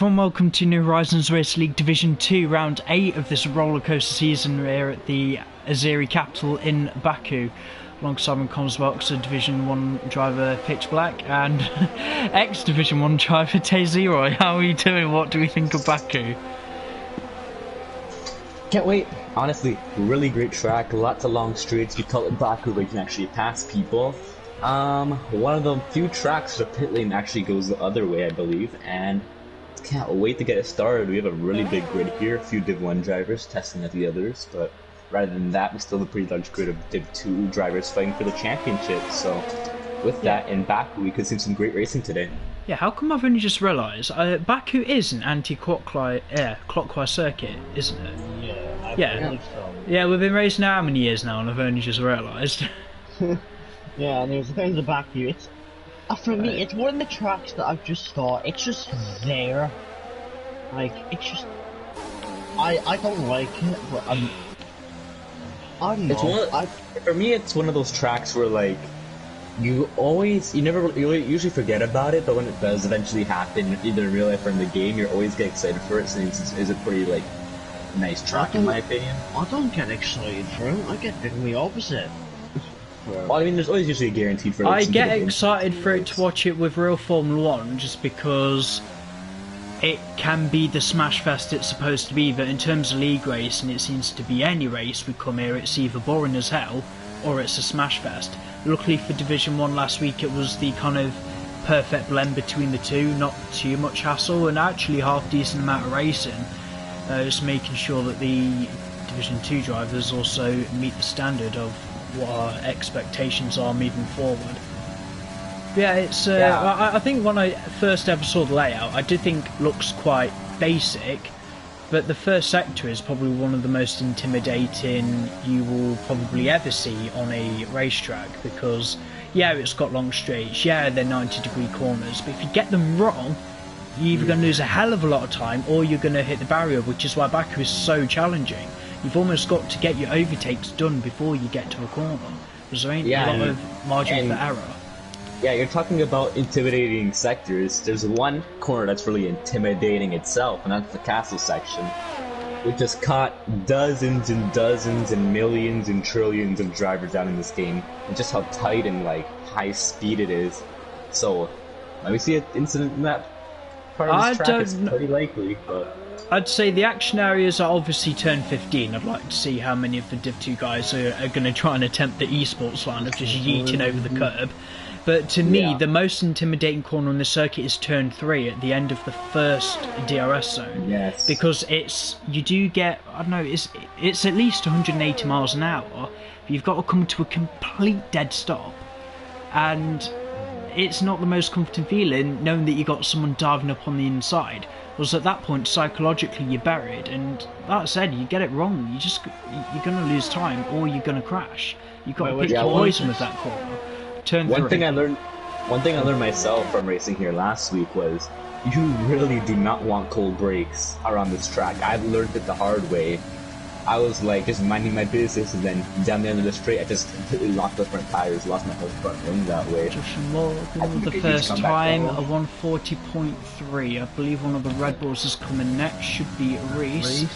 Welcome to New Horizons Race League Division 2, Round 8 of this rollercoaster season. We're at the Azeri capital in Baku, alongside my comms boxer, Division 1 driver Pitch Black, and ex-Division 1 driver Tay0. How are you doing? What do we think of Baku? Can't wait. Honestly, really great track, lots of long straights. We call it Baku where you can actually pass people. One of the few tracks the pit lane actually goes the other way, I believe, and can't wait to get it started. We have a really big grid here, a few Div 1 drivers testing at the others, but rather than that, we still have a pretty large grid of Div 2 drivers fighting for the championship. So with that, in Baku, we could see some great racing today. Yeah, how come I've only just realised? Baku is an anti-clockwise circuit, isn't it? Yeah, I believe so. Yeah, we've been racing how many years now, and I've only just realised. Yeah, and there's the things of Baku. It's for me, it's one of the tracks that I've just thought it's just there. Like it's just, I don't like it, but I don't know. For me, it's one of those tracks where like you usually forget about it, but when it does eventually happen, either in real life or in the game, you're always get excited for it. Since it's a pretty like nice track in my opinion. I don't get excited for it. I get the opposite. Well, I mean, there's always usually a guaranteed for. I get excited for it to watch it with real Formula 1 just because it can be the smash fest it's supposed to be, but in terms of league racing, it seems to be any race we come here, it's either boring as hell or it's a smash fest. Luckily for Division 1 last week, it was the kind of perfect blend between the two, not too much hassle, and actually half decent amount of racing. Just making sure that the Division 2 drivers also meet the standard of what our expectations are moving forward. Yeah, it's. I think when I first ever saw the layout, I did think looks quite basic, but the first sector is probably one of the most intimidating you will probably ever see on a racetrack, because yeah, it's got long straights, yeah, they're 90-degree corners, but if you get them wrong, you're either going to lose a hell of a lot of time or you're going to hit the barrier, which is why Baku is so challenging. You've almost got to get your overtakes done before you get to a corner, because there ain't a lot of margin for error. Yeah, you're talking about intimidating sectors. There's one corner that's really intimidating itself, and that's the castle section. We just caught dozens and dozens and millions and trillions of drivers down in this game, and just how tight and like high speed it is. So, let me see an incident in that part of this track. It's pretty likely, but I'd say the action areas are obviously turn 15. I'd like to see how many of the Div 2 guys are going to try and attempt the esports line of just yeeting over the curb. But to me, the most intimidating corner on the circuit is turn 3 at the end of the first DRS zone. Yes. Because you do get, I don't know, it's at least 180 miles an hour, but you've got to come to a complete dead stop. And it's not the most comforting feeling knowing that you got someone diving up on the inside. Was at that point psychologically you're buried, and that said, you get it wrong, you're going to lose time or you're going to crash. You've got to pick your poison with that corner. One thing I learned myself from racing here last week was you really do not want cold brakes around this track. I've learned it the hard way. I was like just minding my business, and then down the end of the straight I just completely locked up front tires, lost my whole front wing that way. Josh Morgan, the first time, a 140.3. I believe one of the Red Bulls is coming next, should be Reese. Yep.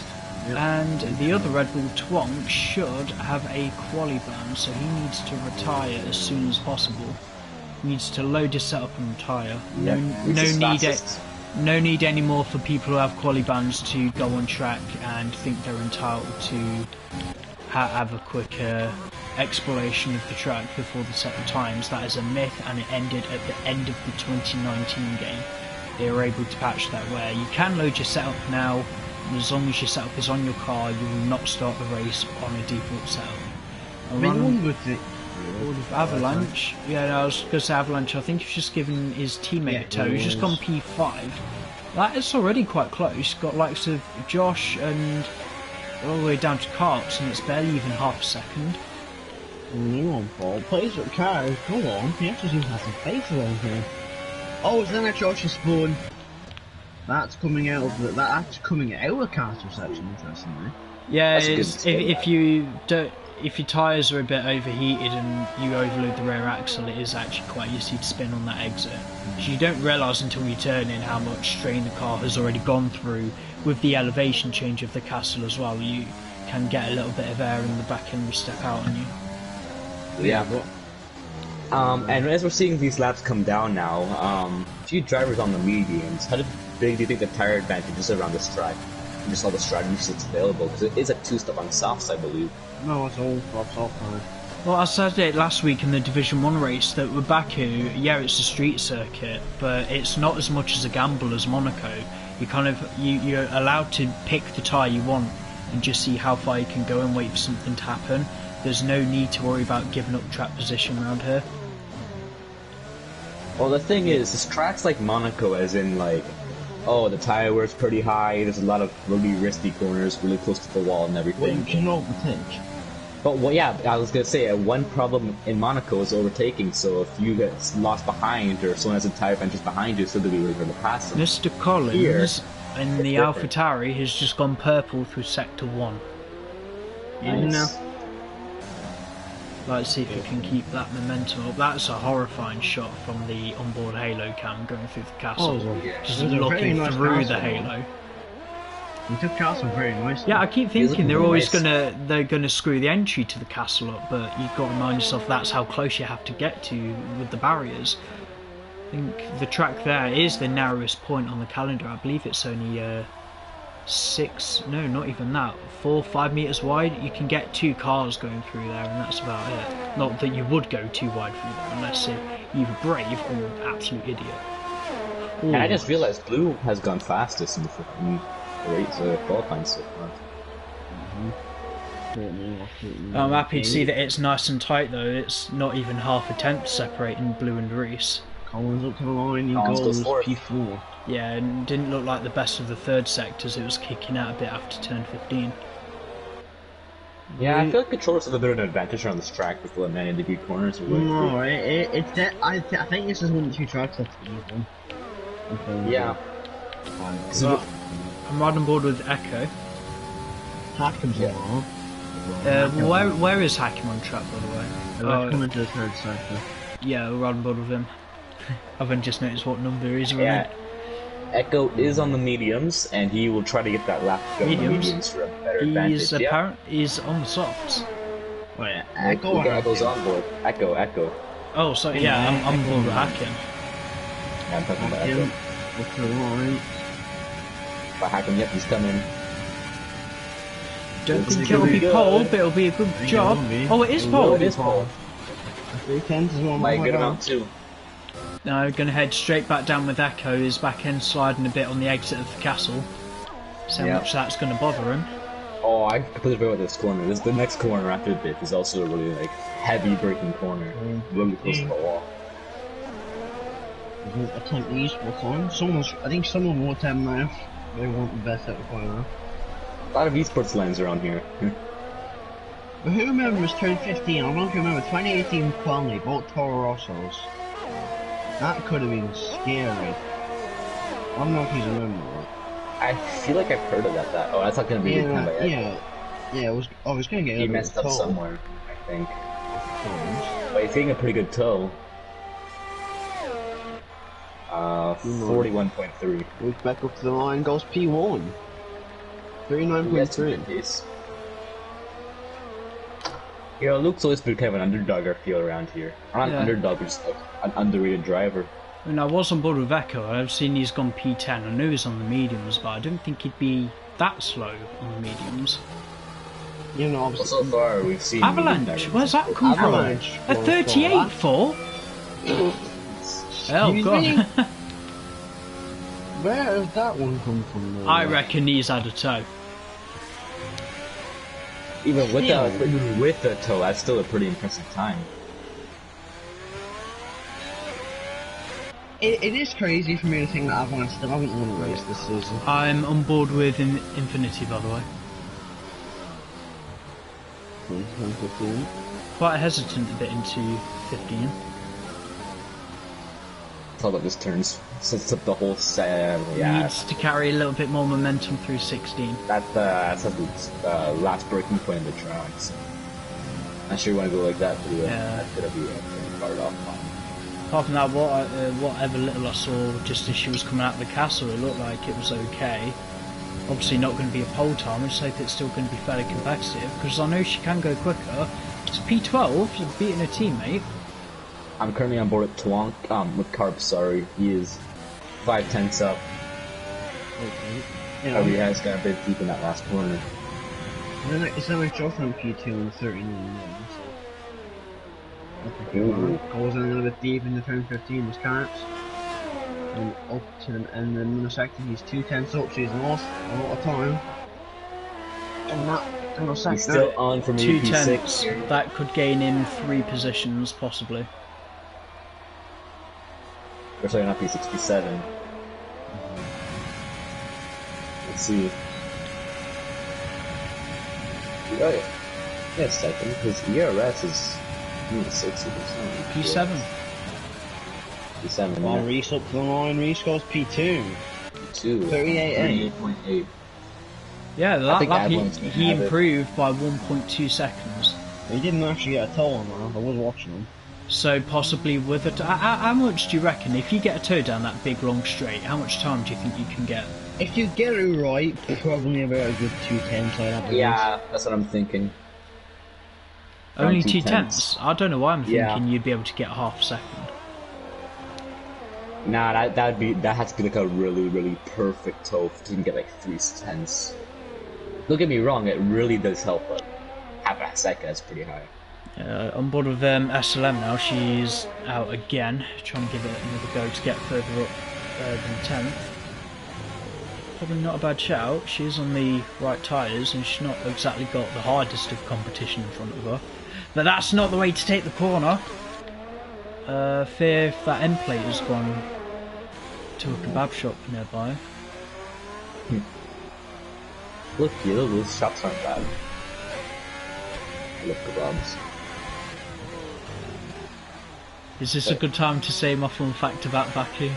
And the other Red Bull, Twonk, should have a quali ban, so he needs to retire as soon as possible. He needs to load his setup and retire. No need anymore for people who have quali bans to go on track and think they're entitled to have a quick exploration of the track before the set of times. That is a myth, and it ended at the end of the 2019 game. They were able to patch that where you can load your setup now, and as long as your setup is on your car, you will not start the race on a default setup. Avalanche, I was going to say Avalanche, I think he's just given his teammate a tow, he's just gone P5. That is already quite close, got likes of Josh and all the way down to Karps, and it's barely even half a second. New on Paul, plays with cars, go on, he actually seems to have some faith around here. Oh, is then a Josh's spawn? That's coming out of that's coming out of the castle section, interestingly. Yeah, if you don't, if your tyres are a bit overheated and you overload the rear axle, it is actually quite easy to spin on that exit. So you don't realise until you turn in how much strain the car has already gone through with the elevation change of the castle as well. You can get a little bit of air in the back end when you step out on you. Yeah, but and as we're seeing these laps come down now, few drivers on the mediums, how big do you think the tire advantage is around this track? Just all the strategies that's available, because it is a two-step on softs, I believe. No, it's all soft tire. Well, I said it last week in the Division 1 race that with Baku, yeah, it's a street circuit, but it's not as much as a gamble as Monaco. You're allowed to pick the tyre you want and just see how far you can go and wait for something to happen. There's no need to worry about giving up track position around here. Well, the thing is, this track's like Monaco, as in like, oh, the tire wear's pretty high, there's a lot of really risky corners, really close to the wall and everything. Well, you can overtake. But well, yeah, I was gonna say, one problem in Monaco is overtaking, so if you get lost behind, or someone has a tire advantage behind you, it's still gonna be really hard to pass them. Mr. Collins Here, in the AlphaTauri has just gone purple through Sector 1. Nice. Let's see if we can keep that momentum up. That's a horrifying shot from the onboard halo cam going through the castle. Just looking through the halo. You took castle very nicely. Yeah, I keep thinking they're gonna screw the entry to the castle up, but you've got to remind yourself that's how close you have to get to with the barriers. I think the track there is the narrowest point on the calendar. I believe it's only not even that, 4 or 5 meters wide. You can get 2 cars going through there, and that's about it. Not that you would go too wide through there unless you're either brave or you're an absolute idiot. Ooh. And I just realized blue has gone fastest in the qualifying so far. I'm happy to see that it's nice and tight though. It's not even half a tenth separating blue and Reese. Collins up to the line, he goes P4. Yeah, and didn't look like the best of the third sectors. It was kicking out a bit after turn 15. Yeah, I feel like controllers have a bit of an advantage on this track with the 90-degree corners. No, I think this is one of the 2 tracks that's even. Yeah. So, I'm right on board with Echo. Hackham's along. Where is Hackham on track, by the way? Let's come into the third sector. Yeah, we're right on board with him. I've only just noticed what number he's running. Yeah. Echo is on the mediums, and he will try to get that lap to go on the mediums for a better advantage. He's on the softs. Oh yeah, Echo's on board. Echo. Oh, sorry, yeah, I'm on board with Hackham. Yeah, I'm talking about Echo. What's the line? But Hackham, yep, he's coming. Don't think it'll be pole, but it'll be a good job. Oh, it is pole. It is pole. Might get him out too. Now we're going to head straight back down with Echo. His back end sliding a bit on the exit of the castle. So much that's going to bother him. Oh, I completely forgot about this corner. The next corner after this is also a really heavy braking corner. Really close to the wall. Attempt the esports line. I think someone will attempt math. They want the best at the corner. A lot of esports lines around here. But who remembers turn 15? I don't know if you remember 2018 Conley, both Toro Rossos. That could have been scary. I don't know if you remember that. I feel like I've heard of that. Oh, that's not going to be the time by Echo. Yeah, it was. I was going to get. He messed up somewhere, I think. But he's getting a pretty good tow. 41.3. Moves back up to the line, goes P1. 39.3. You know, Luke's always been kind of an underdog, I feel, around here. Not an underdog, but just an underrated driver. I mean, I was on board with Echo. I've seen he's gone P10. I knew he's on the mediums, but I didn't think he'd be that slow on the mediums. You know, well, so far we've seen Avalanche. Where's that come from? A 38.4? Oh god. Where has that one come from? I reckon he's had a tow. Even with the tow, that's still a pretty impressive time. It is crazy for me to think that Avalanche still haven't won a race this season. I'm on board with Infinity, by the way. 15. Quite hesitant a bit into 15. It's all about this turns. Sets up the whole set. Yeah. Needs to carry a little bit more momentum through 16. That's the last breaking point of the track. So. Not sure you want to go like that through Yeah. that could be part off. Apart from that, whatever little I saw, just as she was coming out of the castle, it looked like it was okay. Obviously not going to be a pole time, I just hope it's still going to be fairly competitive, because I know she can go quicker. It's P12, she's beating her teammate. I'm currently on board with Twonk, with Carp, sorry. He is 5/10 up. Okay. However, he has got a bit deep in that last corner. It's not like from P2 and 39, so... Ooh. Goes in a little bit deep in the turn 15, was Carps. And up to them, and then in the second he's 2/10 up, so he's lost a lot of time. And that, in a second, He's still on from 2 EP6. tenths, that could gain him 3 positions, possibly. Or sorry, not P6, P7. Let's see. Oh, yeah, second, because ERS is 60%. P7. P7, While yeah. Reese up the line, Reese goes P2. P2. 38.8. 38.8. Yeah, that think lap Avalon's gonna he have it. improved by 1.2 seconds. He didn't actually get a toll on that, I was watching him. So possibly with a... How much do you reckon, if you get a toe down that big long straight, how much time do you think you can get? If you get it right, probably about a good 2/10, so I'd have to Yeah, that's what I'm thinking. Only 2 2 tenths. tenths? I don't know why I'm Yeah. thinking you'd be able to get half a second. Nah, that has to be like a really perfect toe to even get like 3/10. Don't get me wrong, it really does help, but half a second is pretty high. On board with SLM now, she's out again, trying to give it another go to get further up than 10th. Probably not a bad shout, she's on the right tyres and she's not exactly got the hardest of competition in front of her. But that's not the way to take the corner. Fear if that end plate has gone to a kebab shop nearby. Look here, those shops aren't bad. I love kebabs. Is this a good time to say my fun fact about Baku?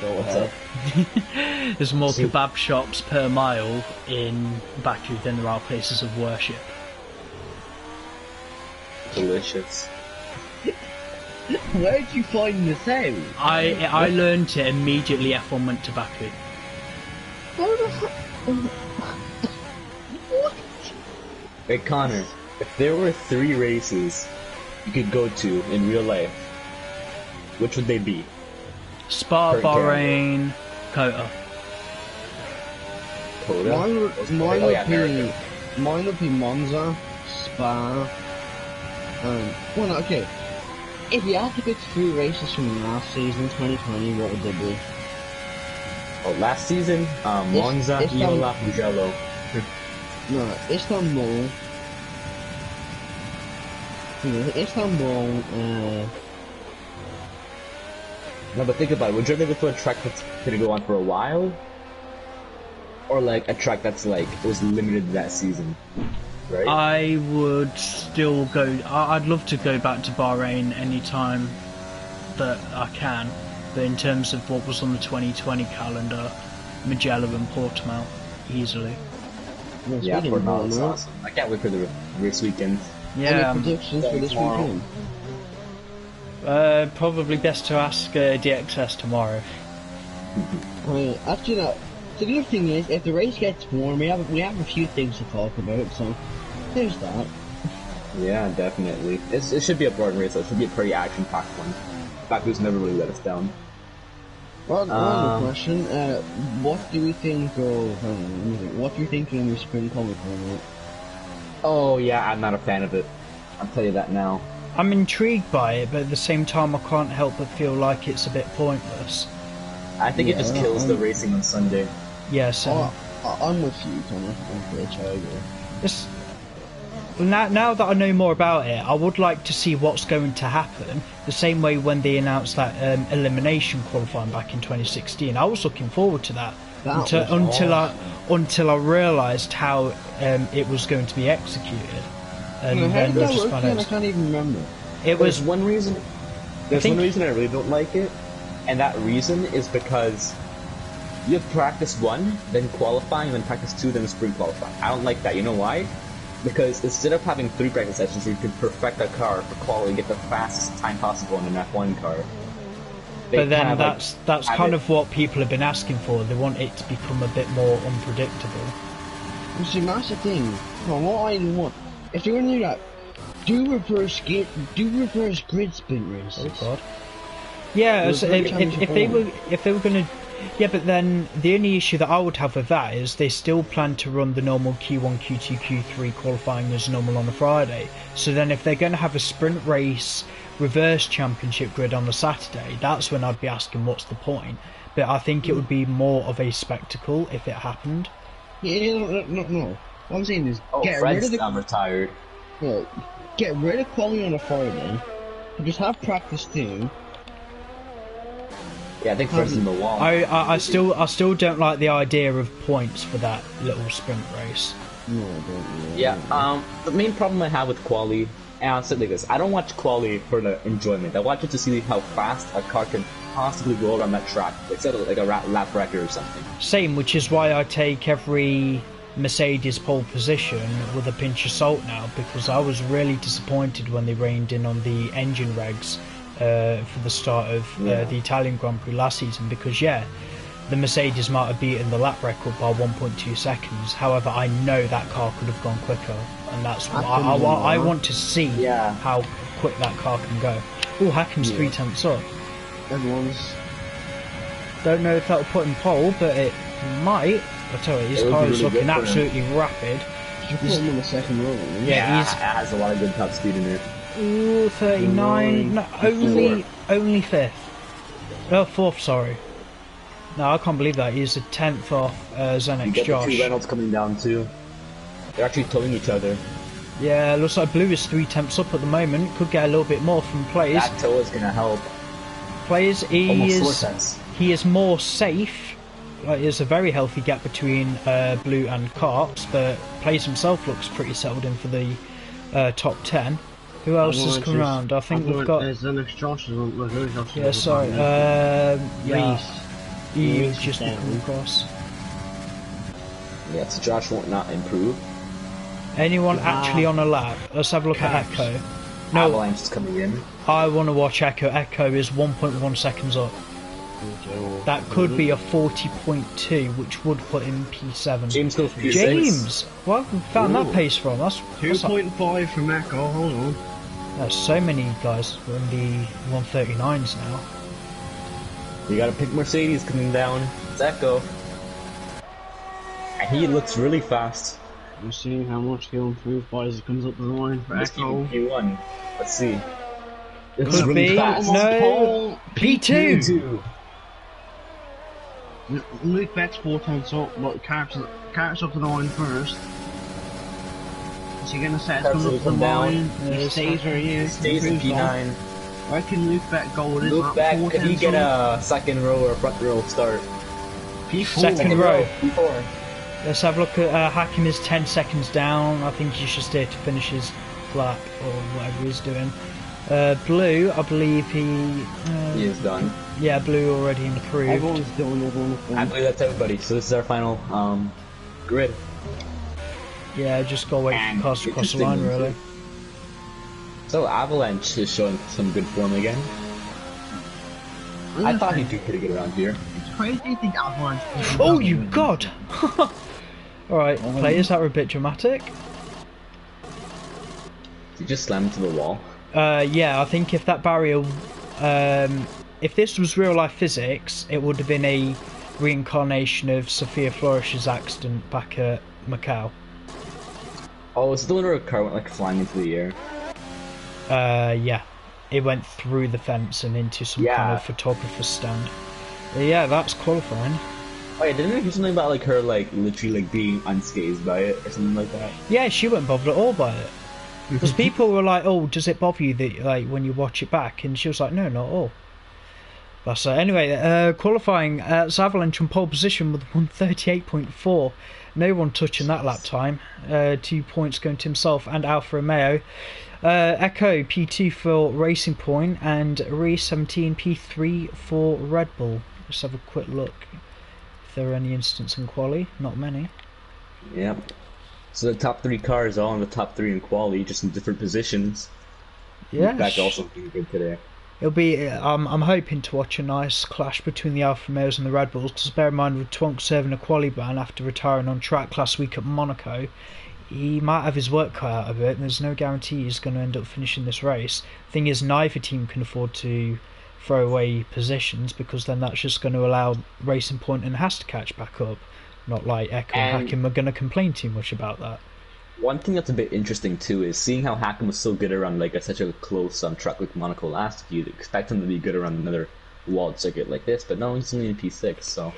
Go ahead. There's more kebab shops per mile in Baku than there are places of worship. Delicious. Where'd you find this out? I learned it immediately F1 went to Baku. Where the fuck? What? Hey Connor, if there were 3 races you could go to in real life, which would they be? Spa, Per Bahrain, Kota. Coda? Mine would be Monza, Spa, well, no, okay. If you had to pick 3 races from last season, 2020, what would they be? Oh, last season, Monza, Imola, Mugello. No, Istanbul. No, but think about it. Would you rather go to a track that's gonna go on for a while, or like a track that's like it was limited that season, right? I would still go. I'd love to go back to Bahrain anytime that I can, but in terms of what was on the 2020 calendar, Mugello and Portimao easily. Yeah, Portimao is awesome. I can't wait for the race weekend. Yeah, Any predictions for this tomorrow. weekend? probably best to ask DXS tomorrow. Actually, no. The good thing is, if the race gets warm, we have a few things to talk about. So there's that. Yeah, definitely. It should be a boring race. It should be a pretty action-packed one. Baku's never really let us down. Well, one question. What do we think of? What do you think of the spring comic tournament? Oh yeah, I'm not a fan of it. I'll tell you that now. I'm intrigued by it, but at the same time I can't help but feel like it's a bit pointless. I think it just kills the racing on Sunday. Yeah, so I'm with you, Connor. I'm pretty sure I agree. it's, now that I know more about it, I would like to see what's going to happen. The same way when they announced that elimination qualifying back in 2016, I was looking forward to that until I realised how it was going to be executed. And How then did that just work found again? I out can't even remember. it There's was one reason. There's think- one reason I really don't like it, and that reason is because you have practice 1, then qualifying, then practice 2, then spring qualifying. I don't like that. You know why? because instead of having 3 practice sessions, you can perfect a car for quality and get the fastest time possible in an F1 car. But then that's kind of what people have been asking for. They want it to become a bit more unpredictable. You see, that's the thing. Well, what I want, if they're gonna do that, do reverse grid sprint races. Oh God. Yeah, so if they were gonna, yeah, but then the only issue that I would have with that is they still plan to run the normal Q1, Q2, Q3 qualifying as normal on a Friday. So then if they're going to have a sprint race reverse championship grid on a Saturday, that's when I'd be asking what's the point. But I think it would be more of a spectacle if it happened. Yeah, no. What I'm saying is, get rid of the... I'm retired. Yeah, get rid of quality on a Friday, and just have practice too. Yeah, I think Fred's in the wall. I still don't like the idea of points for that little sprint race. No, I don't. Yeah, the main problem I have with quali, and I'll say like this, I don't watch quali for the enjoyment. I watch it to see how fast a car can possibly go around that track, instead of like a lap record or something. Same, which is why I take every Mercedes pole position with a pinch of salt now, because I was really disappointed when they reined in on the engine regs for the start of the Italian Grand Prix last season, because the Mercedes might have beaten the lap record by 1.2 seconds. However, I know that car could have gone quicker, and that's what I want to see, how quick that car can go. Oh, Hackham's 3 tenths up. Everyone's... Don't know if that'll put him pole, but it might. I tell you, his car is looking absolutely rapid. You put him in the second row, right? Yeah, it has a lot of good top speed in it. Ooh, 39. No, only 5th. Oh, 4th, sorry. No, I can't believe that. He's a 10th off Xenex you get Josh. The 2 Reynolds coming down too. They're actually towing each other. Yeah, looks like Blue is 3 tenths up at the moment. Could get a little bit more from Plays. That tow is gonna help. Plays, he is more safe. Like, there's a very healthy gap between Blue and Karps, but Plays himself looks pretty settled in for the top 10. Who else has come around? I think we've got... Xenex Josh. Yeah, sorry. He's just come across. Yeah, so Josh won't not improve. Anyone actually on a lap? Let's have a look at Echo. No, Avalanche is coming in. I want to watch Echo. Echo is 1.1 seconds up. That could be a 40.2, which would put him P7. James goes P6. James! Where have we found that pace from? That's 2.5 from Echo, hold on. There's so many guys in the 139s now. You gotta pick Mercedes coming down. It's Echo. And he looks really fast. I'm seeing how much he'll improve by as he comes up the line for Echo. P1. Let's see. It's Could really be. fast. No. P2. Luke Beck's 4 tenths up, but Carps up to the line first. Is he gonna set his up to the line? He stays where he is. Stays in P9. Where can Luke Beck go with his Luke Beck, could he get a second row or a front row start? P4. Second row. P4. Let's have a look at Hakim is 10 seconds down. I think he's just there to finish his lap or whatever he's doing. Blue, I believe he is done. Yeah, Blue already improved. Everyone's done. I believe that's everybody. So this is our final grid. Yeah, just go wait for cars to cross the line, really. So Avalanche is showing some good form again. I thought he'd do pretty good around here. It's crazy to think Avalanche. Oh, you god! Alright, players that were a bit dramatic. Did he just slam into the wall? Yeah, I think if that barrier, if this was real life physics, it would have been a reincarnation of Sophia Flourish's accident back at Macau. Oh, is the one where a car went like flying into the air? Yeah. It went through the fence and into some kind of photographer's stand. Yeah, that's qualifying. Oh yeah, didn't I hear something about like her like literally like being unscathed by it or something like that? Yeah, she wasn't bothered at all by it. Because people were like, "Oh, does it bother you that like when you watch it back?" And she was like, "No, not at all." That's anyway. Qualifying, Avalanche on pole position with 138.4. No one touching that lap time. 2 points going to himself and Alfa Romeo. Echo P2 for Racing Point and Reese 17 P3 for Red Bull. Let's have a quick look if there are any incidents in quali. Not many. Yep. So the top 3 cars all in the top 3 in quality, just in different positions. Yeah. In fact, also being good today. It'll be. I'm hoping to watch a nice clash between the Alfa Romeos and the Red Bulls. Because bear in mind, with Twonk serving a quali ban after retiring on track last week at Monaco, he might have his work cut out of it. And there's no guarantee he's going to end up finishing this race. Thing is, neither team can afford to throw away positions, because then that's just going to allow Racing Point and Haas to catch back up. Not like Echo and Hakim are going to complain too much about that. One thing that's a bit interesting too is seeing how Hakim was so good around like such a close track like Monaco last year. You'd expect him to be good around another walled circuit like this, but no, he's only in P6, so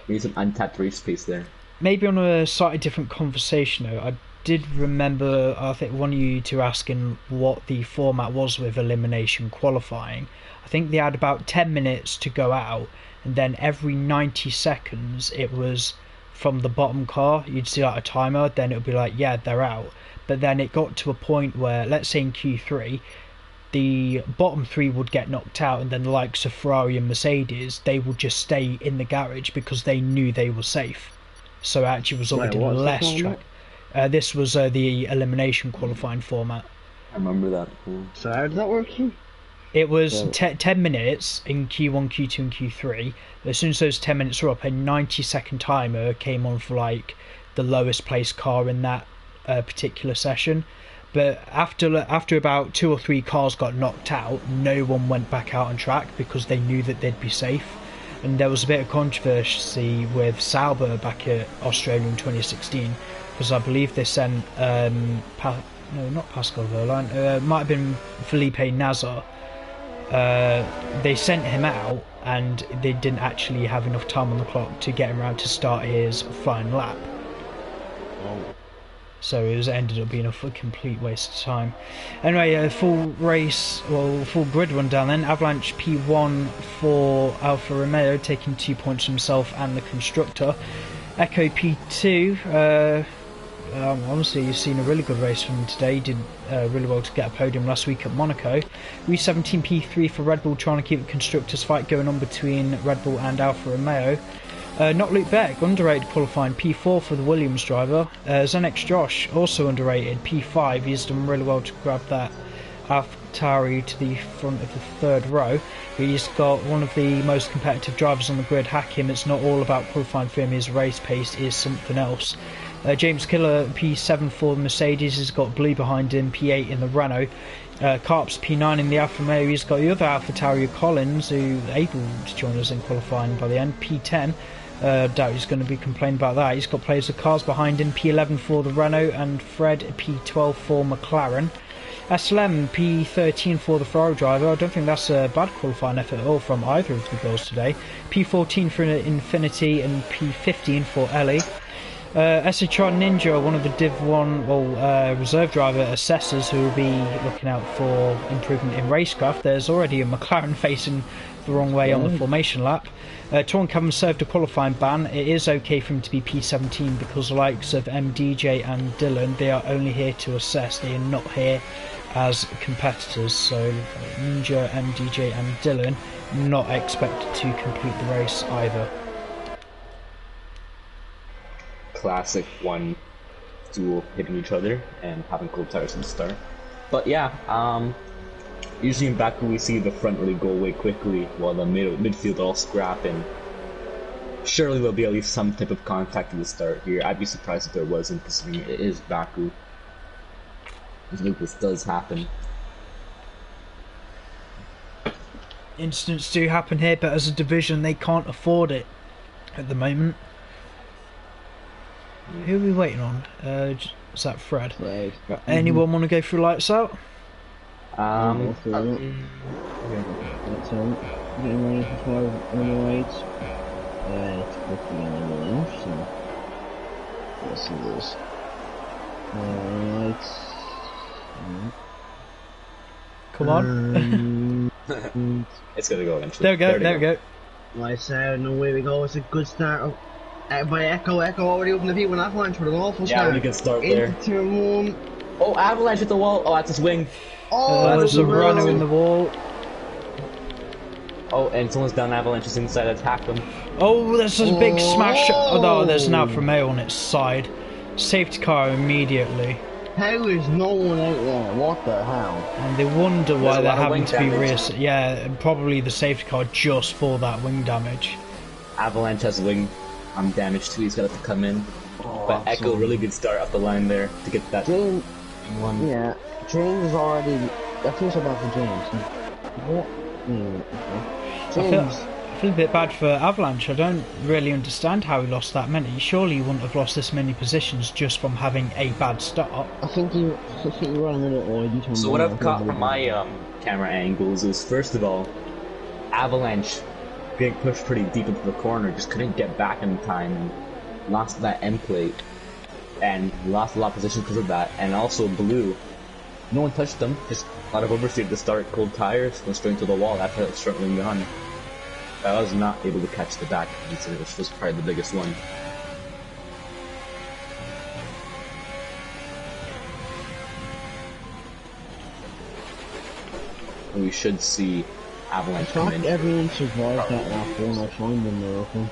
we need some untapped race space there. Maybe on a slightly different conversation though, I did remember, I think, one of you two asking what the format was with elimination qualifying. I think they had about 10 minutes to go out, and then every 90 seconds it was from the bottom car, you'd see like a timer, then it would be like, yeah, they're out. But then it got to a point where, let's say in Q3, the bottom 3 would get knocked out, and then the likes of Ferrari and Mercedes, they would just stay in the garage because they knew they were safe. So it actually resulted in less track. This was the elimination qualifying format. I remember that. So how did that work? It was 10 minutes in Q1, Q2 and Q3. As soon as those 10 minutes were up, a 90-second timer came on for like the lowest placed car in that particular session. But after about 2 or 3 cars got knocked out, no one went back out on track because they knew that they'd be safe. And there was a bit of controversy with Sauber back at Australia in 2016, because I believe they sent not Pascal Wehrlein, might have been Felipe Nasr. They sent him out, and they didn't actually have enough time on the clock to get him around to start his flying lap. Oh. So it ended up being a complete waste of time. Anyway, full grid rundown then. Avalanche P1 for Alfa Romeo, taking 2 points from himself and the constructor. Echo P2, honestly, you've seen a really good race from him today. He did really well to get a podium last week at Monaco. Re17 P3 for Red Bull, trying to keep the constructors' fight going on between Red Bull and Alfa Romeo. Not Luke Beck, underrated qualifying, P4 for the Williams driver. Zenex Josh, also underrated, P5. He's done really well to grab that AlphaTauri to the front of the 3rd row. He's got one of the most competitive drivers on the grid, Hakim. It's not all about qualifying for him, his race pace is something else. James Killer, P7 for Mercedes, has got blue behind him, P8 in the Renault. Carps, P9 in the Alfa Romeo. He's got the other AlphaTauri, Collins, who able to join us in qualifying by the end, P10. Doubt he's going to be complaining about that. He's got players of cars behind him, P11 for the Renault, and Fred, P12 for McLaren. SLM, P13 for the Ferrari driver. I don't think that's a bad qualifying effort at all from either of the girls today. P14 for Infinity and P15 for Ellie. SHR Ninja, one of the Div 1 reserve driver assessors who will be looking out for improvement in racecraft. There's already a McLaren facing the wrong way on the formation lap. Twonk haven't served a qualifying ban. It is okay for him to be P17 because the likes of MDJ and Dylan, they are only here to assess. They are not here as competitors. So Ninja, MDJ and Dylan not expected to complete the race either. Classic one duel hitting each other and having cold tires from the start. But yeah, usually in Baku we see the front really go away quickly while the midfield all scrap, and surely there'll be at least some type of contact at the start here. I'd be surprised if there wasn't, considering it is Baku. I think this does happen. Incidents do happen here, but as a division they can't afford it at the moment. Who are we waiting on? Is that Fred? Anyone want to go through lights out? Getting ready for 12 on the right. It's quickly on the left, so let's see this. Lights. Come on. It's gonna go eventually. There we go. Lights out, and away we go. It's a good start. By Echo already opened the P1 Avalanche with an awful start. Yeah, really good start there. Into turn 1. Oh, Avalanche at the wall. Oh, that's his wing. Oh, there's a runner in the wall. Oh, and someone's down Avalanche's inside, attack them. Oh, there's a big smash. Oh, no, there's an Alfa Romeo on its side. safety car immediately. How is no one out there? What the hell? And they wonder why There's a they're lot of having wing to be damage. Yeah, and probably the safety car just for that wing damage. Avalanche has wing damage too. He's got to come in. Oh, But Echo, really good start up the line there to get that James, one. yeah, James is already. I feel so bad for James. What? James. I feel a bit bad for Avalanche. I don't really understand how he lost that many. Surely he wouldn't have lost this many positions just from having a bad start. I think he ran a little oily. So what I've caught from my camera angles is, first of all, Avalanche getting pushed pretty deep into the corner, just couldn't get back in time and lost that end plate and lost a lot of position because of that. And also Blue, no one touched them, just a lot of oversteer at the start, cold tires, went straight into the wall after that struggling gun. I was not able to catch the back incident, which was probably the biggest one. And we should see Avalanche come in. Everyone survived that last one. I find them miracle.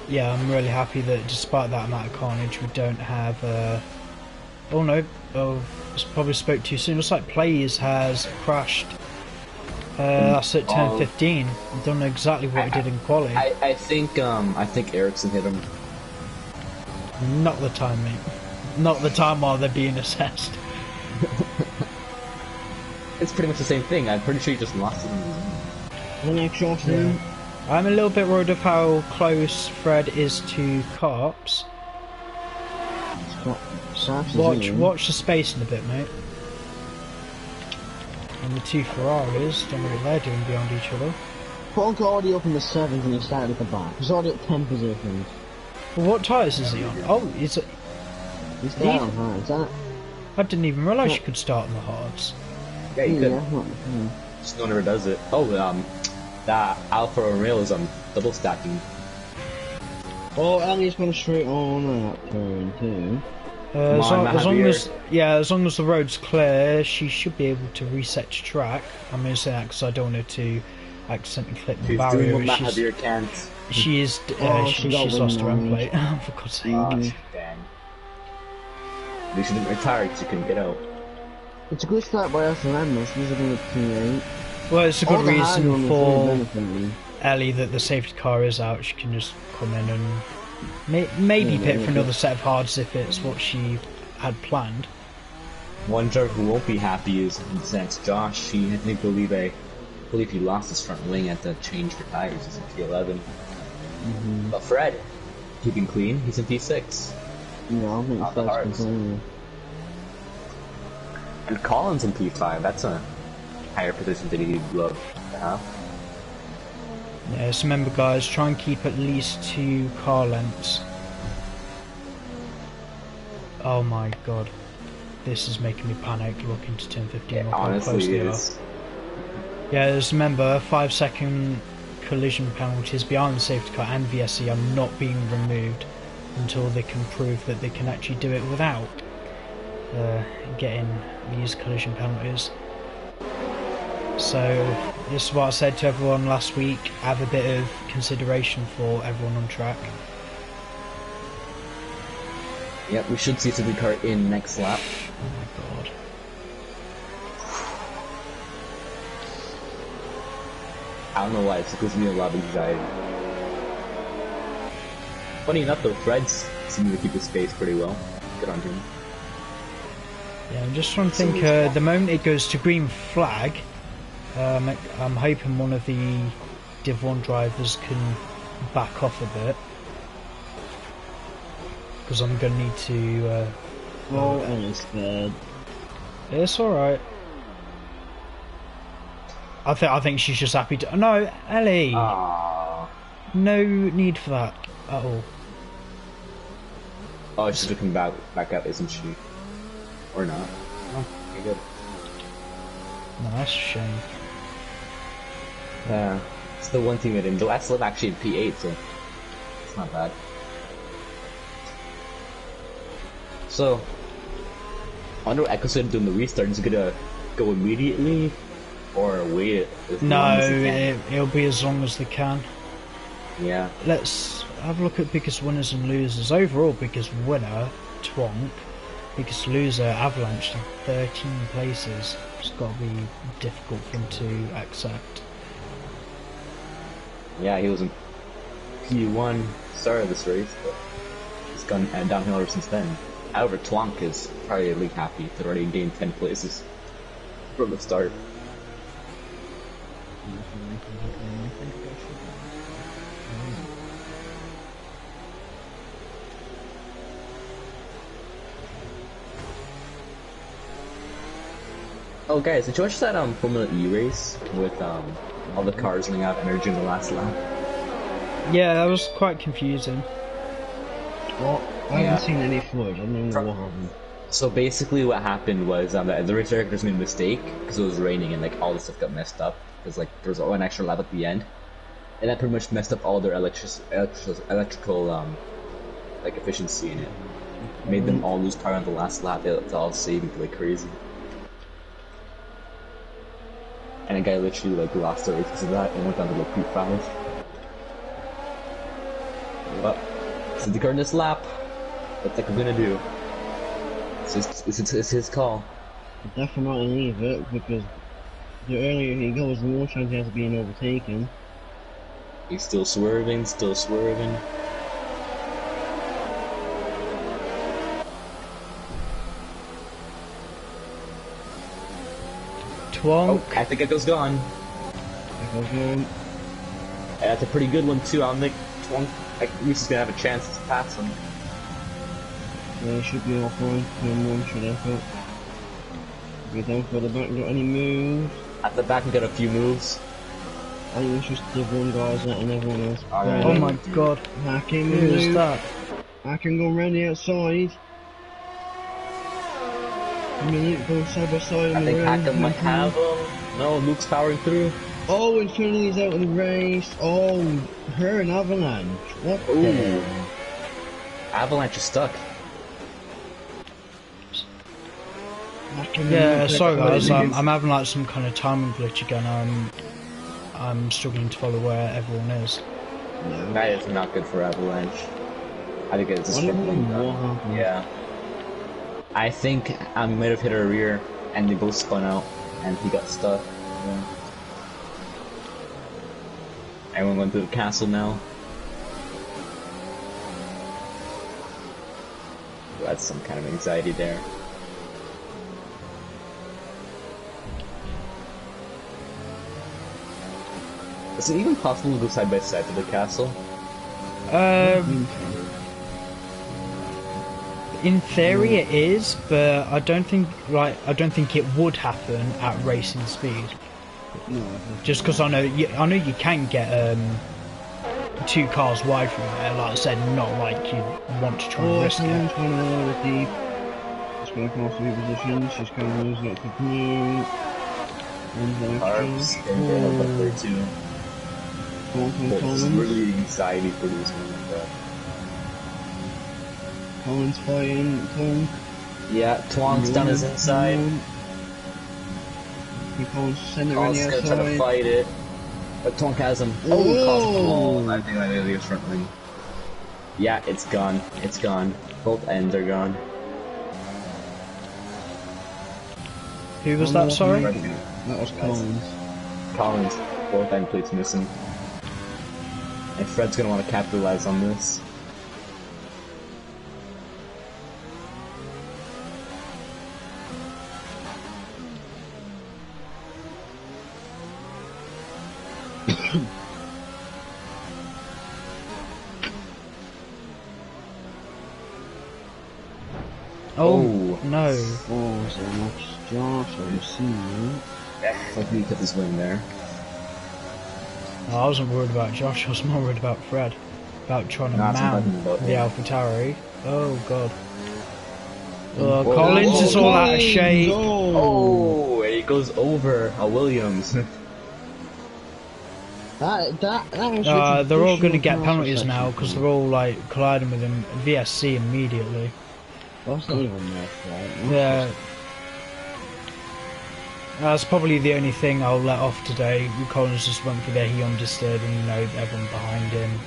Yeah, I'm really happy that despite that amount of carnage, we don't have. Oh no! Oh, probably spoke too soon. Looks like Plays has crashed. That's at 10:15. I don't know exactly what he did in quali. I think Ericsson hit him. Not the time, mate. Not the time while they're being assessed. It's pretty much the same thing. I'm pretty sure he just lost him. The next shot, yeah. I'm a little bit worried of how close Fred is to Carps. Watch the spacing a bit, mate. And the two Ferraris, don't know what they're doing beyond each other. Paul's already up in the 7th and he started at the back. He's already up 10 positions. Well, what tyres is he on? Oh, he's down high, is that? I didn't even realise you could start on the hards. Yeah, you could. Just no one ever does it. Oh, that Alpha Nhrl is double stacking. Oh, Ellie's gone straight on that turn too. As long as the road's clear, she should be able to reset to track. I'm going to say that because I don't want her to accidentally clip the barrier. Doing what Mahavir can't. She's lost her own plate. For God's sake. Dang. They should have retired so she couldn't get out. It's a good start by us and this. These are going to P8. Well, it's a good reason for Ellie that the safety car is out. She can just come in and maybe pit for another set of hards if it's what she had planned. One driver who won't be happy is next Josh. I believe he lost his front wing at the change for tires. He's in P11. But Fred, keeping clean, he's in P6. Yeah, I think Fred's complaining. And Colin's in P5. That's a higher position that he'd love to have. Yeah, so remember guys, try and keep at least 2 car lengths. Oh my god. This is making me panic looking to turn 15. Yeah, honestly it is. Yeah, just remember 5-second collision penalties behind the safety car and VSC are not being removed until they can prove that they can actually do it without getting these collision penalties. So this is what I said to everyone last week, have a bit of consideration for everyone on track. Yep, we should see Super Car in next lap. Oh my god. I don't know why, it gives me a lot of anxiety. Funny enough though, Fred's seeming to keep his space pretty well. Good on him. Yeah, I'm just trying to think, the moment it goes to green flag, I'm hoping one of the Div 1 drivers can back off a bit. Because I'm going to need to... oh, Ellie's scared. It's alright. I think she's just happy to... No, Ellie! Aww. No need for that at all. Oh, she's looking back up, isn't she? Or not? Oh, okay, good. No, that's a shame. Yeah, it's the one thing that in the last lap actually in P8, so it's not bad. So, I wonder what Echo's doing the restart. Is it gonna go immediately or wait as long as it can? No, it'll be as long as they can. Yeah. Let's. have a look at biggest winners and losers. Overall, biggest winner, Twonk. Biggest loser, Avalanche, 13 places. It's got to be difficult for him to accept. Yeah, he was in P1 start of this race, but he's gone downhill ever since then. However, Twonk is probably really happy to already gained 10 places from the start. Oh guys, did you watch that Formula E race with all the cars running out of energy in the last lap? Yeah, that was quite confusing. Well, I haven't seen any footage. I don't know what happened. So basically, what happened was the race directors made a mistake because it was raining and like all the stuff got messed up because like there was one extra lap at the end, and that pretty much messed up all their electrical like efficiency in it. Made them all lose power on the last lap. They had to all saving like crazy. And a guy literally like lost the race because of that and went down to like P5. But since the current this lap, what's like we're gonna do? It's his call. Definitely leave it because the earlier he goes, the more chance he has of being overtaken. He's still swerving, still swerving. Twonk. Oh, I think Echo's gone. Echo's gone. And that's a pretty good one too. I don't think Twonk at least is gonna have a chance to pass him. Yeah, he should be offline. Turn one should Echo. Go down for the back, got any moves? At the back we got a few moves. I think it's just the one guy's letting everyone else. Oh my god. Hacking Who is that? Hacking going round the outside. A minute, going side by side. I think Hacking might have him. No, Luke's powering through. Oh, Infinity's out of the race. Oh, her and Avalanche. What the? Avalanche is stuck. Yeah, sorry guys, I'm having like some kind of timing glitch again. I'm struggling to follow where everyone is. No. That is not good for Avalanche. I think it's a struggling. Yeah. I think I might have hit her rear and they both spun out and he got stuck. Yeah. Everyone going through the castle now. That's some kind of anxiety there. Is it even possible to go side by side to the castle? In theory it is, but I don't think it would happen at racing speed. No. Just because I know you can get two cars wide from there. Like I said, not like you want to try and risk it. Someone's going a little deep. It's going to cross the position. She's going to lose it to blue. Carbs and then up there too. It's really anxiety for this one like that. Collins fighting, Twonk. Yeah, Twonk's down his inside. Collins send it Collins around is the gonna try to outside. fight it. But Twonk has him. Oh! I think that is the front wing. Yeah, it's gone. It's gone. Both ends are gone. Who was that, sorry? That was Collins. Collins, both end plates missing. And Fred's gonna want to capitalize on this. Oh no! Oh, so much Josh, I've seen you. Yeah, like he cut his wing there. No, I wasn't worried about Josh, I was more worried about Fred. About trying to mount the AlphaTauri. Oh god. Collins is all out of shape. Oh, and he goes over a Williams. They're all going to get penalties now because they're all like colliding with him. VSC immediately. That's not even left, right? Yeah. That's probably the only thing I'll let off today. Collins just went for there, he understood, and you know, everyone behind him.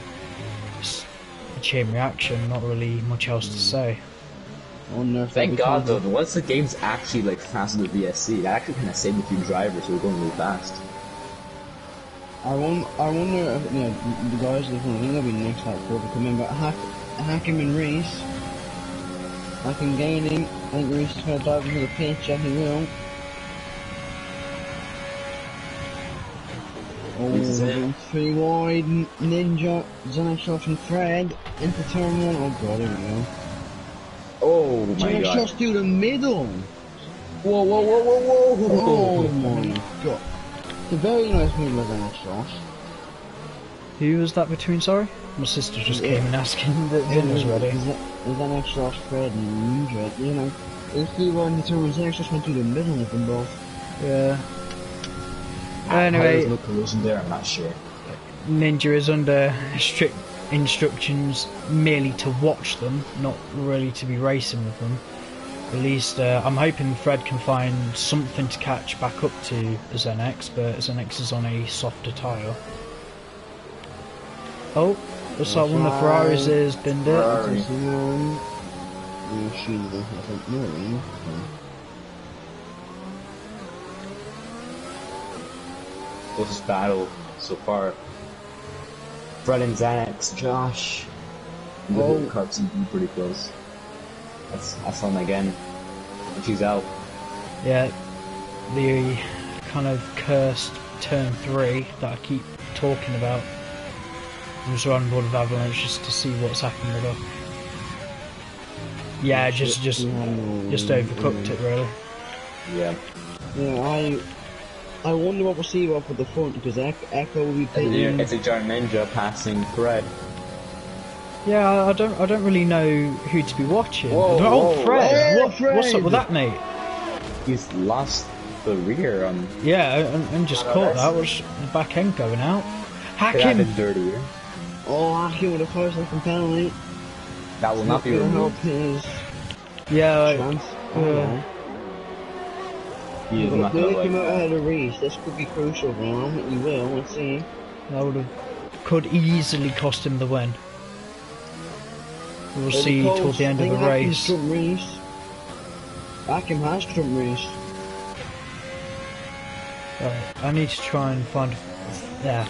chain reaction, not really much else to say. Thank God though, once the game's actually like faster than the VSC, that actually kind of saved a few drivers who were going really fast. I wonder if, the guys that I think they'll be next lap 4 to come in, but Hakim and Reese, Hakim gaining, I think Reese is going to dive into the pitch, and he will. Oh, 3 wide, Ninja, Xanax and Fred, into turn 1, oh god, here we go. Oh my god. Just through the middle! Whoa, whoa, whoa, whoa, whoa! Oh my god. It's a very nice move with Xanax Josh. Who was that between, sorry? My sister just came in asking that dinner's ready. Xanax Josh, Fred and Ninja, you know. If 3 wide in the turn 1, Xanax just went through the middle of them both. Yeah. Anyway, there's no collision there, I'm not sure. Ninja is under strict instructions merely to watch them, not really to be racing with them. At least I'm hoping Fred can find something to catch back up to ZenX, but ZenX is on a softer tyre. Oh, looks like one of the Ferraris has been there. Closest battle so far. Fred and Xanax, Josh. Oh, the car seems to be pretty close. That's on again. And she's out. Yeah, the kind of cursed turn 3 that I keep talking about. I'm just on board with Avalanche just to see what's happened with her. Yeah, just overcooked it really. Yeah. Yeah, I wonder what we'll see up at the front because Echo will be pitting. It's a giant ninja passing Fred. Yeah, I don't really know who to be watching. Whoa, oh, Fred! Hey, Fred! What's up with that, mate? He's lost the rear. Yeah, and just caught that. Was the back end going out? Hakim. Dirtier. Oh, Hakim with a 5-second penalty. That will not be removed. Yeah. He is not going to come out ahead of Reese. This could be crucial for him. He will. Let's see. That could easily cost him the win. We'll see toward the end of the race. Hakim has trumped Reese. I need to try and find a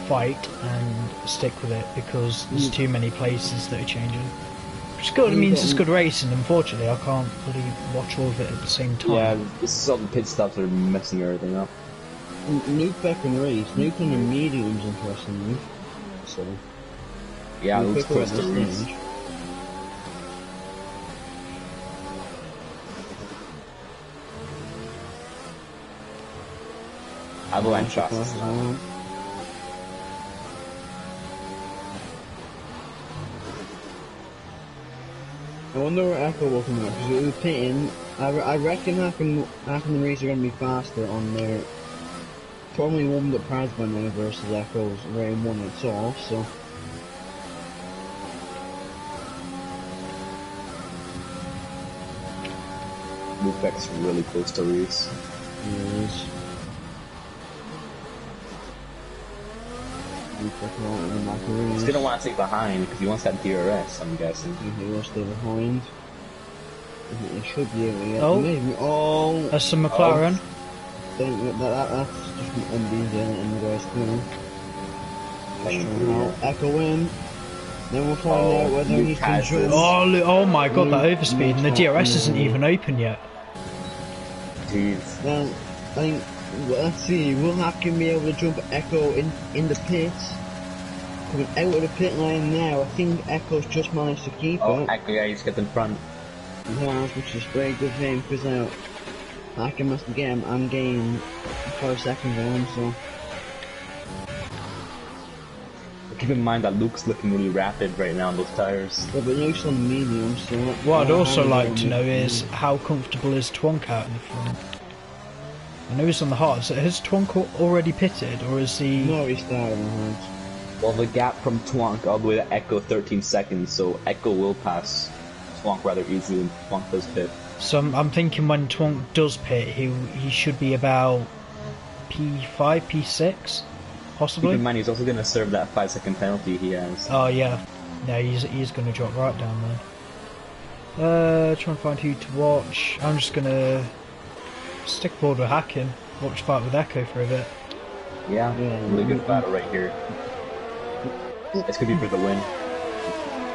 fight and stick with it because there's too many places that are changing. Which good, it means it's good racing. Unfortunately, I can't really watch all of it at the same time. Yeah, this is all the pit stops are messing everything up. Nuke back in the race. Nuke on the mediums, interestingly. So. Yeah, it looks close to Reese. Avalanche shots. I wonder where Echo will come out, because it was pitting. I reckon Hakim and Reese are going to be faster on their probably warmed up pads by now versus Echo's round 1 it's off, so. Lubeck's really close to Reese. He is. He's gonna want to stay behind because he wants that DRS, I'm guessing. He will stay behind. He should be able to get maybe. Oh! That's some McLaren. That's just an MB's in the guys clear. Echo in. Then we'll find out whether he can jump. Oh my god, that overspeed, and the DRS isn't even open yet. Jeez. Well, I think, let's see, will Hakim be able to jump Echo in the pits? Coming out of the pit line now, I think Echo's just managed to keep it. Echo, yeah, he's got in front. He has, which is very good for him, because now Hakim must get him and gain 5 seconds on him, so. Keep in mind that Luke's looking really rapid right now on those tires. Yeah, but Luke's on medium, so. What I'd also like to know is how comfortable is Twonk out in the front? I know he's on the hard, so has Twonk already pitted, or is he... No, he's starting on the hard. Well, the gap from Twonk all the way to Echo 13 seconds, so Echo will pass Twonk rather easily when Twonk does pit. So I'm thinking when Twonk does pit, he should be about P5, P6, possibly? Keep in mind he's also going to serve that 5-second penalty he has. Oh yeah. No, he's going to drop right down there. Trying to find who to watch. I'm just going to stick board with Hacking. Watch fight with Echo for a bit. Yeah, really good battle right here. It's going to be for the win.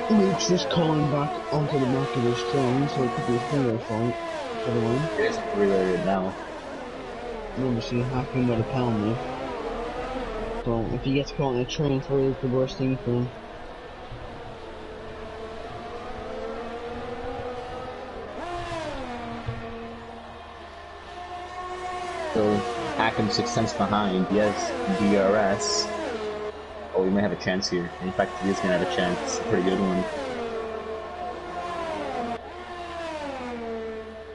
Luke's just calling back onto the back of his train, so it could be a three-way fight for the win. It is a three-way right now. And obviously Hacking with a penalty. So if he gets caught in a train for it, it's the worst thing for him. So, Hack'em 6 cents behind, yes, DRS. Oh, we may have a chance here. In fact, he is going to have a chance. A pretty good one.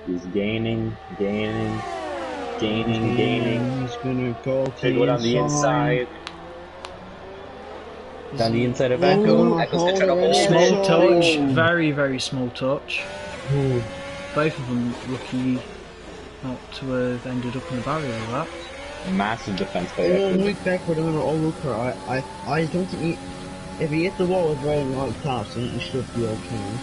He's gaining. He's gonna go to They go down the inside. Down the inside of Echo. Echo's gonna try to hold. Small touch, very, very small touch. Both of them lucky not to have ended up in the barrier with that. Massive defense by Oh, Echo. Luke backward on all Luker. I don't think he, if he hits the wall with very light taps, then he should be okay.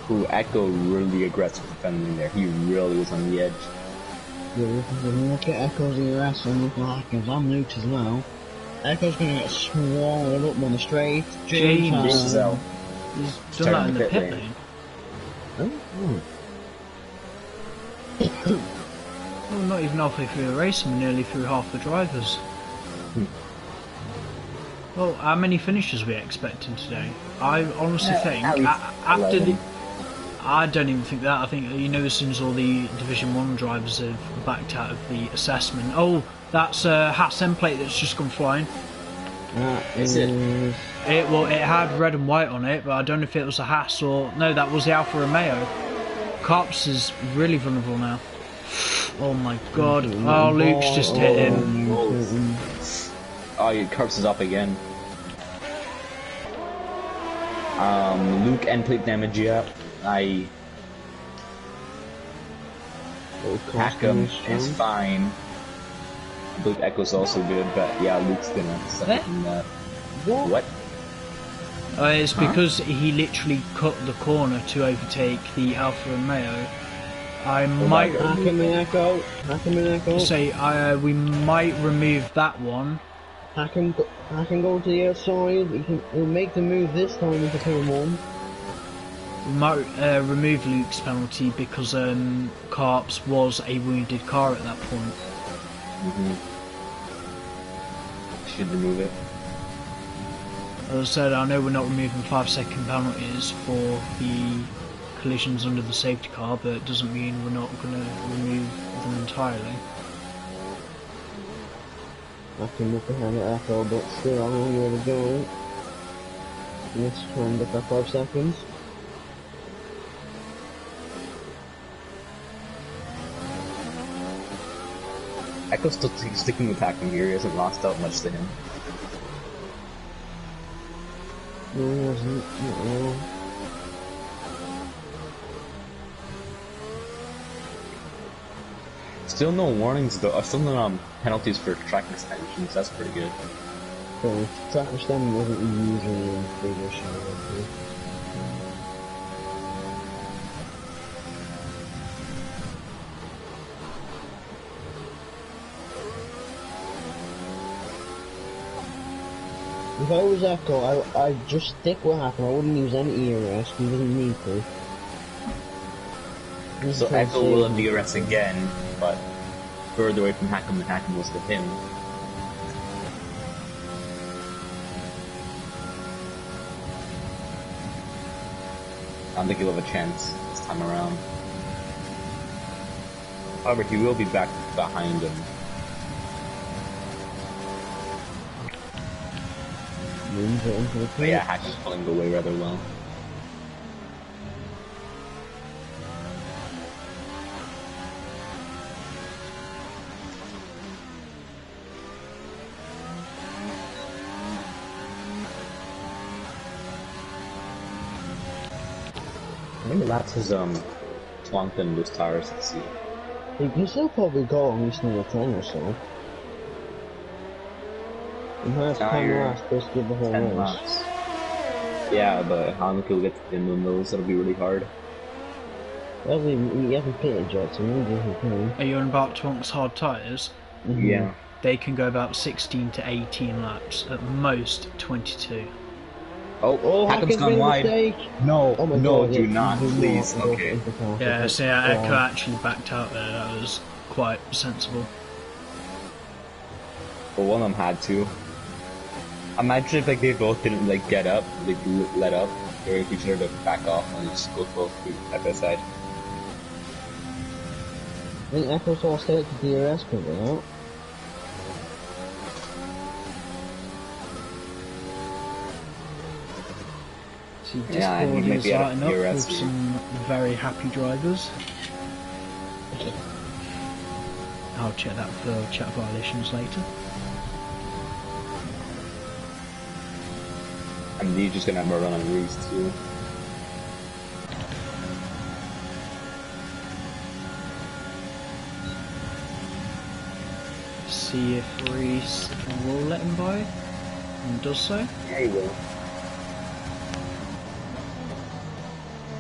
Who Echo really aggressive defending there. He really was on the edge. Yeah, look at Echo's ERS and look at Hackers on Luke's as well. Echo's gonna get swallowed up on the straight. James out. He's done that in the pit lane. Well, not even halfway through the race, and nearly through half the drivers. Well, how many finishes are we expecting today? I honestly think after the. I don't even think that. I think, you know, as soon as all the Division 1 drivers have backed out of the assessment. Oh, that's a Haas template that's just gone flying. Is it? Well, it had red and white on it, but I don't know if it was a Haas or... No, that was the Alfa Romeo. Carps is really vulnerable now. Oh my god. Oh, Luke's just hit him. Oh, Carps is up again. Luke end plate damage, yeah. Hack'em is fine. Luke Echo's also good, but yeah, Luke's gonna suffer from that. What? It's because he literally cut the corner to overtake the Alfa Romeo. I might say we might remove that one. Hack'em go to the outside. He'll make the move this time into turn 1. We might remove Luke's penalty because Carps was a wounded car at that point. Should remove it. As I said, I know we're not removing 5-second penalties for the collisions under the safety car, but it doesn't mean we're not going to remove them entirely. I can look behind the Echo, but still I'm only way to go. Let's try and get that 5 seconds. Echo's still sticking with Hack'em here. He hasn't lost out much to him. No, he hasn't. No. Still no warnings though. Still no penalties for track extensions. That's pretty good. So, track extension wasn't usually a big issue. If I was Echo, I'd just stick what happened. I wouldn't use any ERS because he doesn't need to. So Echo will have DRS again, but further away from Hack'em than Hack'em was to him. I don't think he'll have a chance this time around. However, he will be back behind him. But yeah, Hack'em's pulling away rather well. I think that's his twonked in those tires, let's see. You can still probably go at least another 10 or so. And that's Now 10 you're laps, basically the whole 10 race. laps. Yeah, but how many will get to the end of those? That'll be really hard. Well, we haven't pitted yet, so maybe we can. Are you on about Twonk's hard tyres? Yeah. They can go about 16 to 18 laps, at most 22. Oh, Hackham's gone wide. Mistake. No, Oh my no, God, do yeah, not, do please. not go Okay. into car. Yeah, so yeah, Go Echo on. actually backed out there. That was quite sensible. But one of them had to. Imagine if like they both didn't like get up, like let up, or if each other to back off and just go both side by side. I think Echo's all set to DRS currently, no? See, Yeah, and Discord he might is be out of lighting up DRS with here. some very happy drivers. I'll check that for chat violations later. And he's just gonna have a run on Reese too. See if Reese will let him by, and does so. Yeah, he will.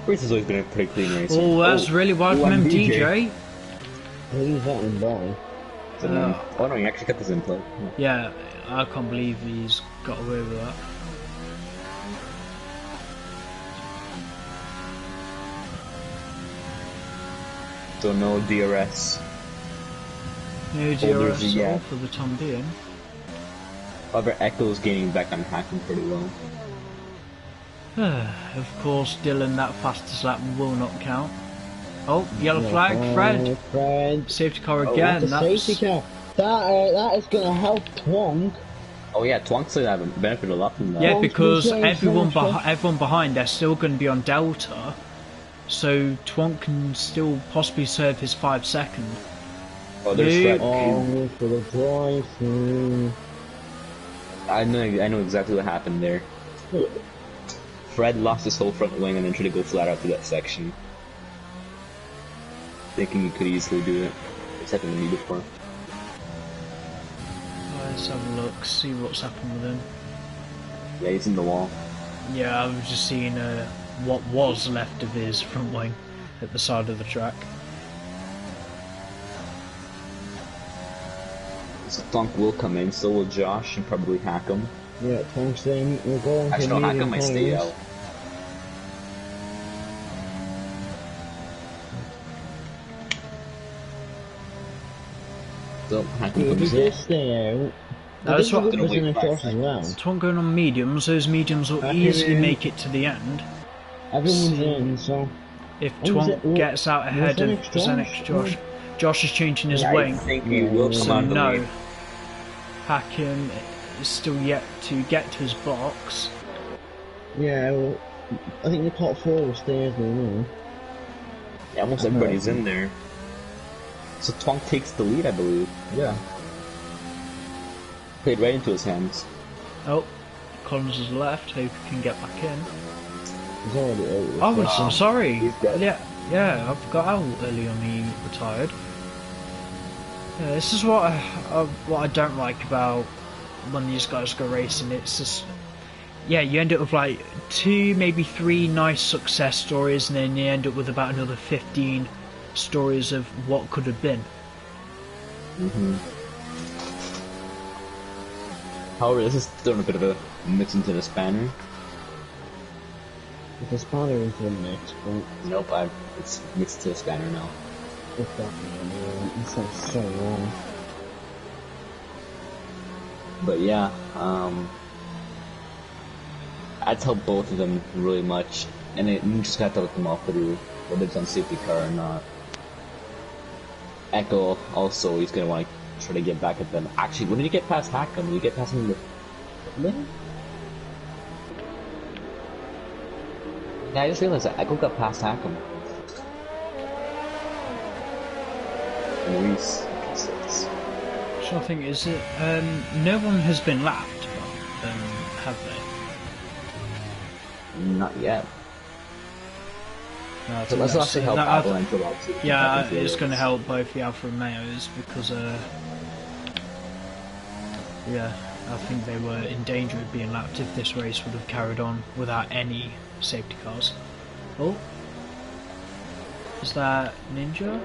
Reese has always been a pretty clean racer. Oh, that's really wide from him, and DJ. He's that in by. Oh no, he actually got this in play. Yeah, I can't believe he's got away with that. So no DRS. No Holders DRS yet. for the time being. However, Echo's gaining back on Hacking pretty well. Of course, Dylan, that fastest lap will not count. Oh, yellow flag, Fred. Fred. Safety car Oh, again. that's a safety car. That is going to help Twonk. Oh yeah, Twonk's haven't benefited a lot from that. Yeah, Well, because yeah, everyone sure. everyone behind, they're still going to be on Delta, so Twonk can still possibly serve his 5 second. Oh, there's Luke. Fred. Oh, for the drive through. I know exactly what happened there. Fred lost his whole front wing and then tried to go flat out through that section. Thinking he could easily do it. It's happened to me before. Let's have a look, see what's happened with him. Yeah, he's in the wall. Yeah, I was just seeing what was left of his front wing at the side of the track. So Twonk will come in, so will Josh and probably Hackham. Yeah, Twonk's in. We're going Actually, for no, medium Hackham might stay tires. out. So Hackham If comes he in. does stay out, That's what- was in a Josh as well. Twonk going on mediums, those mediums will Back easily in. make it to the end. Everyone's in, so. If Oh, was Twonk it- oh, gets out ahead of Zenix Josh? Zenix Josh. Josh is changing his I wing, think he will come so on the no. lead. Hakim is still yet to get to his box. Yeah, well, I think the top four will stay as they know. Yeah, almost everybody's in there. So Twonk takes the lead, I believe. Yeah. Played right into his hands. Oh, Collins has left, hope he can get back in. He's already out. Oh, I'm sorry. He's dead. Yeah, I forgot how early on he retired. Yeah, this is what I don't like about when these guys go racing. It's just, yeah, you end up with like 2, maybe 3 nice success stories, and then you end up with about another 15 stories of what could have been. However, this is throwing a bit of a mix into the spanner. If the spawner is the next, but Nope, it's mixed to the spanner now. it's definitely it sounds so wrong. But yeah, I'd tell both of them really much, and you just got to let them all through, whether it's on safety car or not. Echo also, he's gonna want to try to get back at them. Actually, when did you get past Hackham? Did you get past him in the... Yeah, I just realized that Echo got past Hackham. And Reese, six. So I think is it no one has been lapped, have they? Not yet. No, I So think let's that's- actually help that- Avalanche a lot too. Yeah, it's going to help both the Alfa Romeos because, yeah, I think they were in danger of being lapped if this race would have carried on without any safety cars. Oh, is that Ninja?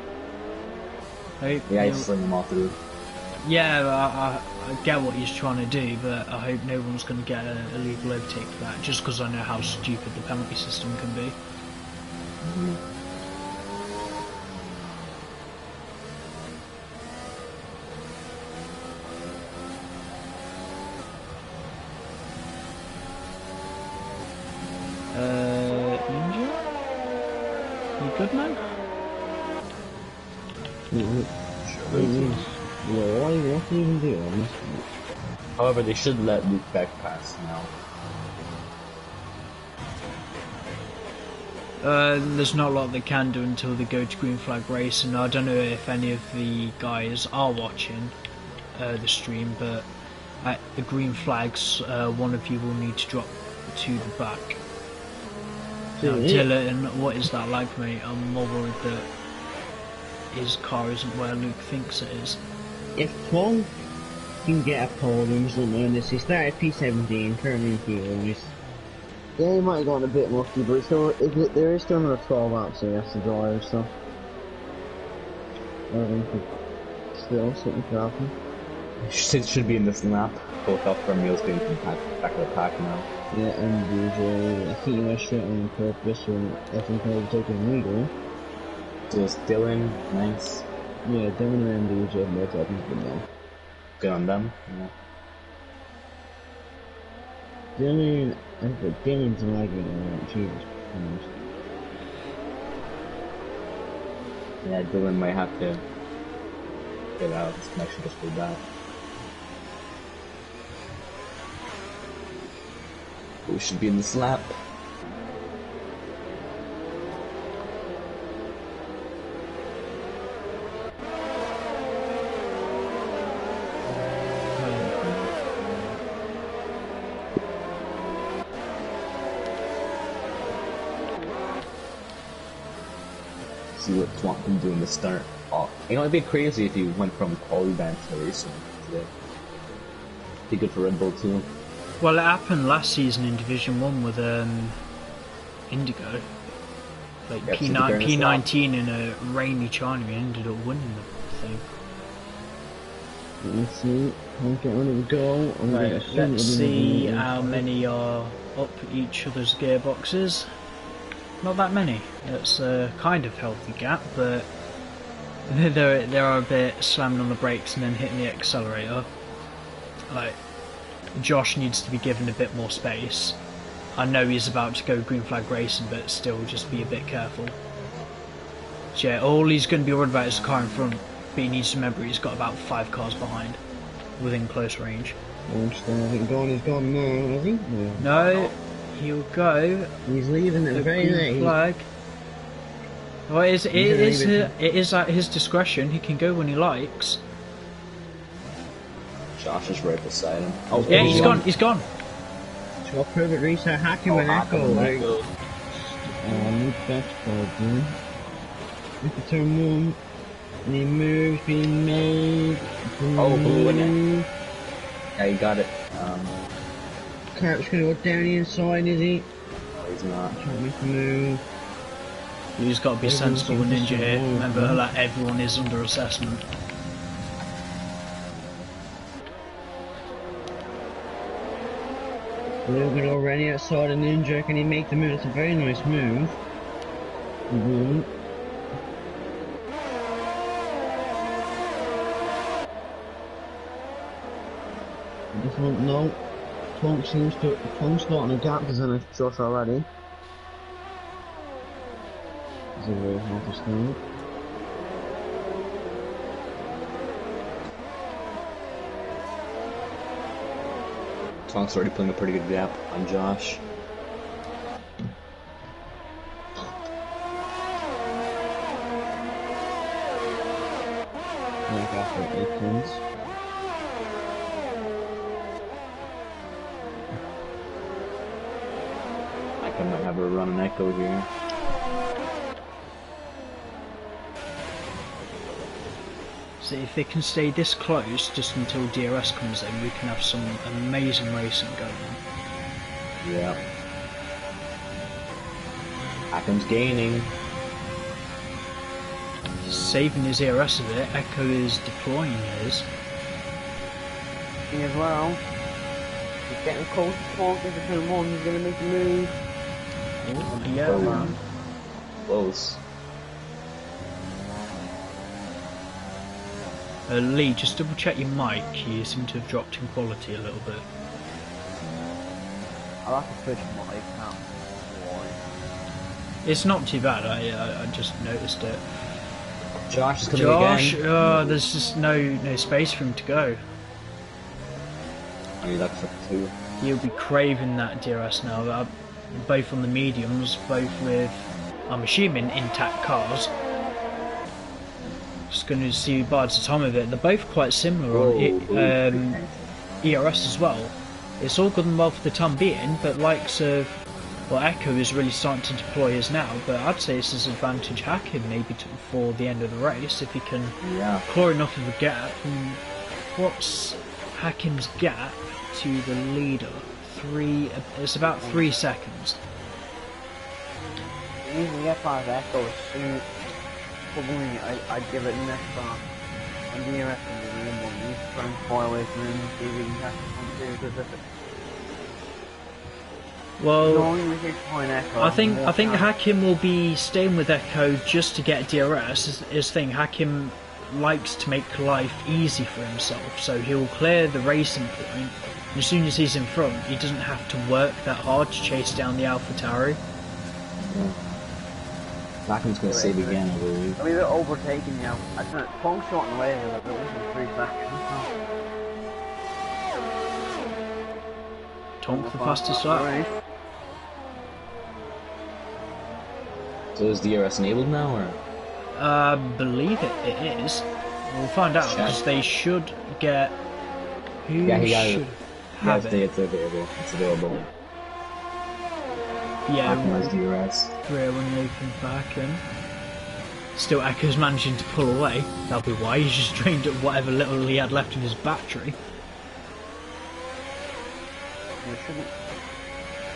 Yeah, he's slinging them all through. Yeah, I get what he's trying to do, but I hope no one's going to get a illegal overtake for that, just because I know how stupid the penalty system can be. Ninja? You good, man? Yeah, what can you even do on this one? However, they should let Luke back pass now. There's not a lot they can do until they go to green flag race, and I don't know if any of the guys are watching the stream, but at the green flags, one of you will need to drop to the back. Now, Dylan, what is that like, mate? I'm more worried that his car isn't where Luke thinks it is. If Paul can get a pole, he was doing this. He started P17, currently in P1. Yeah, he might have gone a bit lucky, but still, there is still another 12 laps he has to drive, so. I think still something could happen. It should be in this lap. Both Alfa Romeos being back of the pack now. Yeah, and DJ, I think he went straight on purpose, and I think he was taking legal. So it's Dylan, nice. Yeah, Dylan and DJ both up and good now. Good on them. Yeah. Dylan, I think Dylan's lagging around, Jesus Christ. Yeah, Dylan might have to get out. His connection just go back. We should be in this lap. See what Twant can do in the start. Oh, you know, it'd be crazy if he went from quality band to racing today. Be good for Red Bull too. Well, it happened last season in Division 1 with Indigo. Like Yeah, P19 in a rainy China, he ended up winning the thing. Let's see, I'll get on and go. Right, let's see how many are up each other's gearboxes. Not that many. It's a kind of healthy gap, but they are a bit slamming on the brakes and then hitting the accelerator. Like, Josh needs to be given a bit more space. I know he's about to go green flag racing, but still just be a bit careful. So yeah, all he's going to be worried about is the car in front, but he needs to remember he's got about 5 cars behind, within close range. He's gone now, has he? No, he'll go. He's leaving at The very green late. flag. Well, it is at his discretion. He can go when he likes. Josh is right beside him. Oh, Yeah, he's gone. He's gone. So perfect restart, hacky with Echo. Echo. Look that's good. Look at turn 1. Any moves being made. Oh, blue in it. Yeah, you got it. Cart's gonna go down the inside, is he? No, he's not. Trying to make a move. He's got to be sensible with Ninja here. Remember, like, everyone is under assessment. Logan already outside of Ninja, can he make the move? It's a very nice move. Mm-hmm. This one, no. Punk's not on a gap, there's a Josh already. This is a very hard to stand. Tonk's already putting a pretty good gap on Josh. Like after 8 points. I might have her run an Echo here. So if they can stay this close just until DRS comes in, we can have some amazing racing going on. Yeah. Hakim's gaining. He's saving his ERS a bit. Echo is deploying his. Me as well. He's getting close to talking to turn one. He's going to make the move. Yeah, man. Close. Lee, just double check your mic. You seem to have dropped in quality a little bit. I'll have to switch my mic now. It's not too bad. I just noticed it. Josh is coming Josh, again. there's just no space for him to go. Oh, yeah, that's up too. He'll be craving that DRS now. Both on the mediums, both with, I'm assuming, intact cars. Just going to see by the time of it. They're both quite similar on ERS as well. It's all good and well for the time being, but likes of, well, Echo is really starting to deploy his now, but I'd say this is advantage Hakim maybe for the end of the race if he can claw enough of a gap. And what's Hakim's gap to the leader? It's about 3 seconds. You need to get past Echo as soon. Probably I'd give it next time. And the rest of the room will need to try and fly away from him and see if we can catch him because if well, I think Hakim will be staying with Echo just to get DRS. His thing, Hakim likes to make life easy for himself, so he'll clear the racing point. And as soon as he's in front, he doesn't have to work that hard to chase down the AlphaTauri. Hakim's going to save again, I believe. I mean, they're overtaking now. I don't know, Pong's short in the way here, but within 3 seconds. Tonk the fastest lap. So is DRS enabled now, or? I believe it is. We'll find out, because they should get... Who should have it? It's available. It's available. Yeah, Optimized DRS. rear wing open back in. Still Echo's managing to pull away. That'll be why he's just drained up whatever little he had left in his battery. It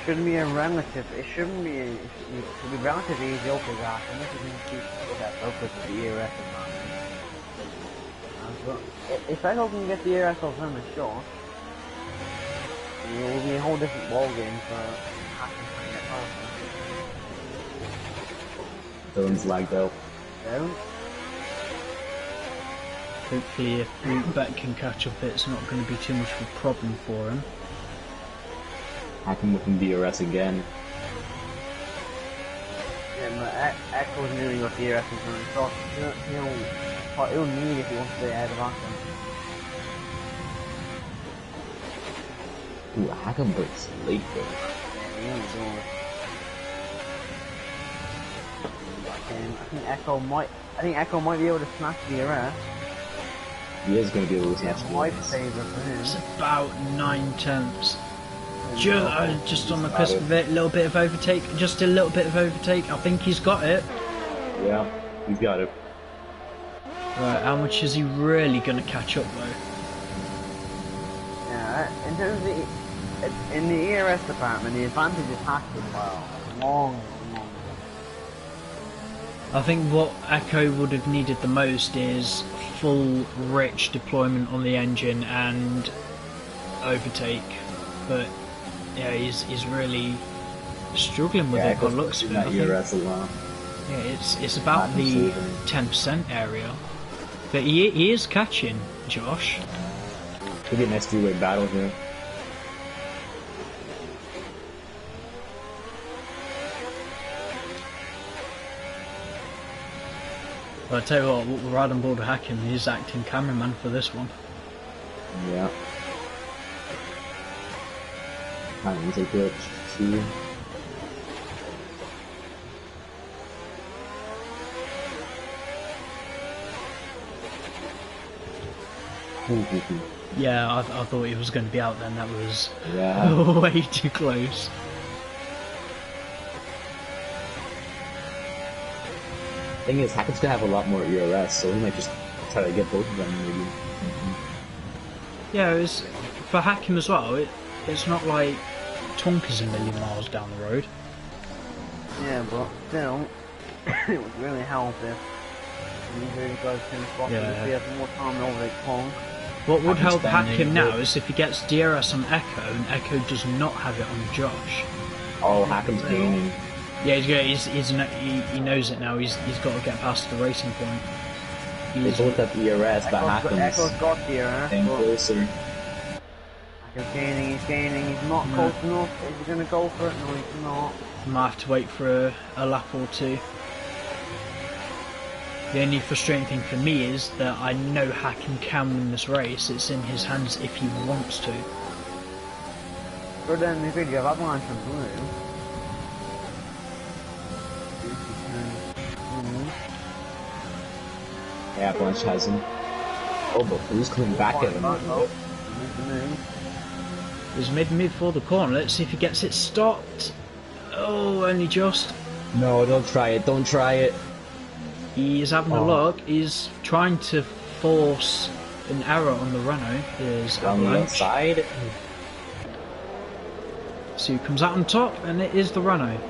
shouldn't be a relative. It shouldn't be. It should be relatively easy over that. And this is going to keep that focus of the ERS advantage. If Echo can get the ERS off him a shot, it will be a whole different ballgame for. Dylan's lagged out. No. Hopefully if Rootbeck can catch up, it's not going to be too much of a problem for him. Hakim with DRS again. Yeah, but Echo's nearly got the ERS in front, so he'll need if he wants to stay ahead of Hakim. Ooh, Hakim breaks late though. I think Echo might be able to smash the ERS. He is going to be able to snatch the Lifesaver for him. It's about 9/10. Just on the cusp of it, a little bit of overtake, just a little bit of overtake. I think he's got it. Yeah, he's got it. Right, how much is he really going to catch up though? Yeah, in terms of in the ERS department, the advantage is Hakim by a long. I think what Echo would have needed the most is full rich deployment on the engine and overtake, but yeah, he's really struggling with it by the looks of it. Yeah, it's about the 10% area, but he is catching Josh. Could be a nice three-way battle here. But I tell you what, we're right on board with Hakim. He's acting cameraman for this one. Yeah. He's a good too. Yeah, I thought he was going to be out then. That was Yeah. way too close. Thing is, Hakim's gonna have a lot more ERS, so he might just Try to get both of them, maybe. Yeah, it's for Hakim as well. It's not like Tonk is a million miles down the road. Yeah, but still, it would really help if he really goes to the spot if he has more time over at Tonk. What would help Hakim now is if he gets DRS on Echo and Echo does not have it on Josh. Oh, Hakim's gaining. Yeah, he knows it now. He's got to get past the racing point. They both have ERS, but Hakim's Echo's got DRS. getting closer. He's gaining, he's not close enough. Is he going to go for it? No, he's not. Might have to wait for a lap or two. The only frustrating thing for me is that I know Hakim can win this race. It's in his hands if he wants to. But then if you have Avalanche and Blue. Yeah, Avalanche has him. Oh, but Blue's coming back at him. He's made the move for the corner. Let's see if he gets it stopped. Oh, only just. No, don't try it. Don't try it. He's having a look. He's trying to force an error on the Renault. There's On the Avalanche. outside. So he comes out on top, and it is the Renault.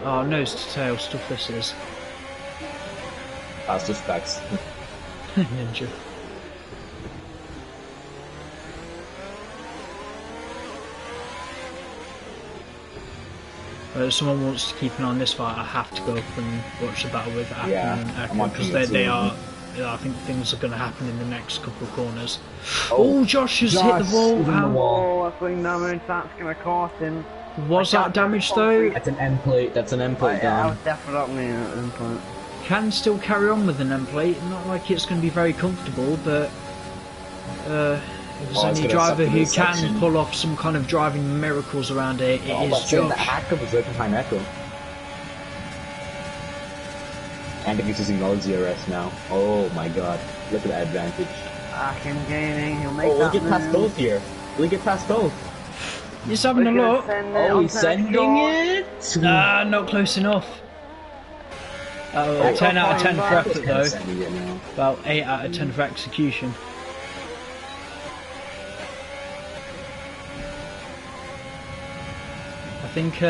Oh, nose to tail stuff this is. That's just specs. Ninja. If someone wants to keep an eye on this fight, I have to go up and watch the battle with Akin and Echo, because they are. I think things are going to happen in the next couple of corners. Oh, Josh has hit the wall. Oh, that's doing damage. That's going to cost him. Was that damage though? That's an end plate. That's an end plate Yeah, down. was definitely an end plate. Can still carry on with an end plate. Not like it's going to be very comfortable, but if there's any driver who can pull off some kind of driving miracles around it, it is Josh. The Hakim was right behind Echo. And if he's using all DRS now. Oh my god. Look at that advantage. Akin gaining, he'll make that we'll get past both here. We'll get past both. He's having a look. Oh, he's sending it? Ah, not close enough. 10 out of 10 for effort though. About 8 out of 10 for execution. I think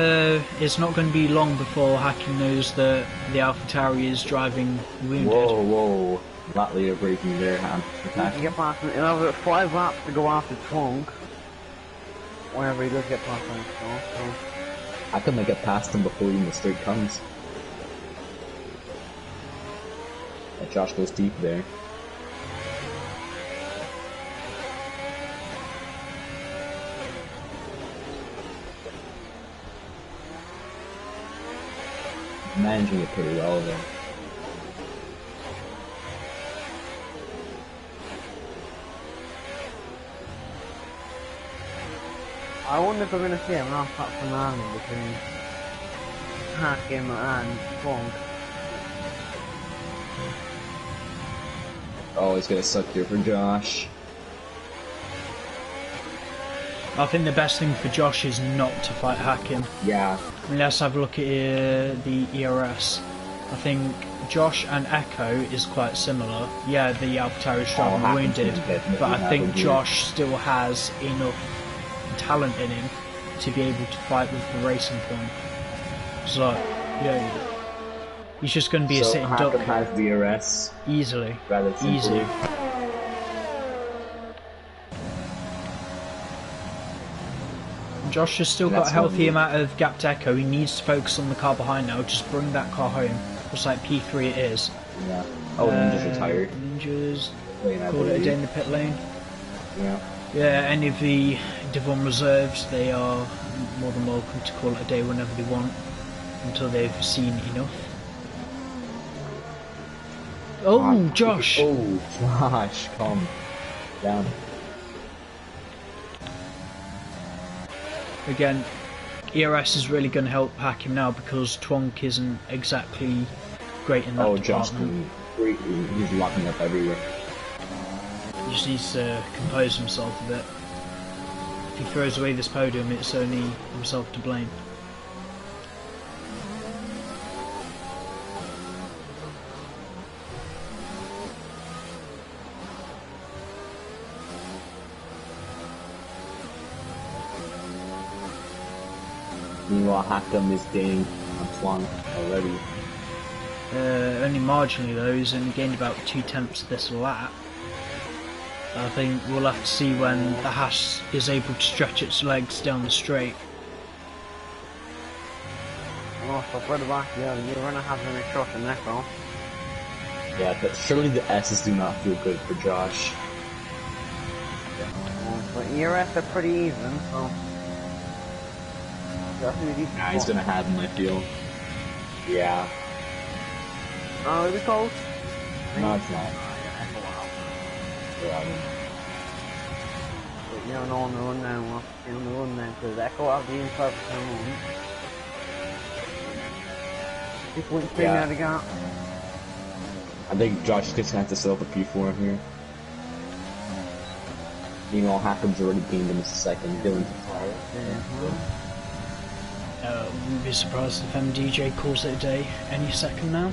it's not going to be long before Hakim knows that the AlphaTauri is driving wounded. Whoa. Lot leader breaking there. He get past him. He'll have 5 laps to go after Tonk. Whenever he does get past him. So. How come I get past him before even the straight comes? That Josh goes deep there. Managing it pretty well there. I wonder if we're going to see a rough up finale between Hakim and Tonk. Oh, it's gonna suck here for Josh. I think the best thing for Josh is not to fight Hakim. Yeah. I mean, let's have a look at the ERS. I think Josh and Echo is quite similar. Yeah, the AlphaTauri is driving wounded, but I think Josh still has enough talent in him to be able to fight with the racing point. So, yeah, he's just going to be a sitting duck. Hakim has DRS easily. Rather simply. Easily. Josh has still got a healthy amount of gap to Echo. He needs to focus on the car behind now. Just bring that car home. Looks like P3 it is. Yeah. Oh, Ninja's retired. Ninja's called it a day in the pit lane. Yeah. Yeah, any of the Devon reserves, they are more than welcome to call it a day whenever they want, until they've seen enough. Oh, Josh! Oh, Josh, calm down. Again, ERS is really going to help Hakim now because Twonk isn't exactly great in that department. He's locking up everywhere. He just needs to compose himself a bit. If he throws away this podium, it's only himself to blame. Meanwhile, Hackam is gaining on Twang already. Only marginally though, he's only gained about 2/10 this lap. I think we'll have to see when the Haas is able to stretch its legs down the straight. Oh, so for the back, yeah, you're gonna have a shot in Nhrl. Yeah, but surely the S's do not feel good for Josh. But ERS are pretty even, so... Nah, he's gonna have him, I feel. Yeah. Oh, is it close? No, it's not. Yeah, But you don't know on the run down, well, you on the run down, because Echo out the inside of the run. 2.3 now to go. I think Josh is just gonna have to set up a P4 in here. Meanwhile, Hackam's already gained him a second. Dylan's fire. Wouldn't be surprised if MDJ calls it a day any second now.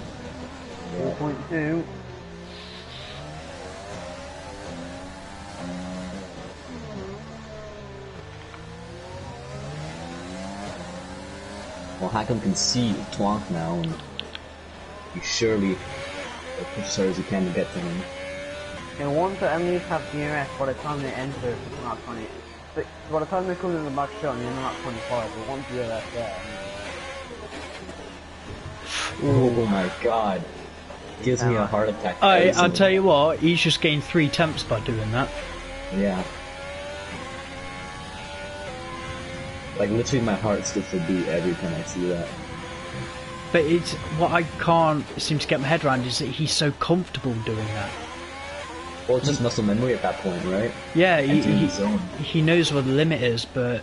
4.2. Well, Hackam can see Twonk now, and he surely will push as hard as he can to get to him. And once the enemies have DRS, by the time they enter, it's not 20. But by the time they come in the back shot, you're not 25, but once DRS there. Oh my god. Gives me a heart attack. I'll tell you what, he's just gained 3/10 by doing that. Yeah. Like, literally my heart skips a beat every time I see that. But it's what I can't seem to get my head around is that he's so comfortable doing that. Well, it's just muscle memory at that point, right? Yeah, he knows what the limit is, but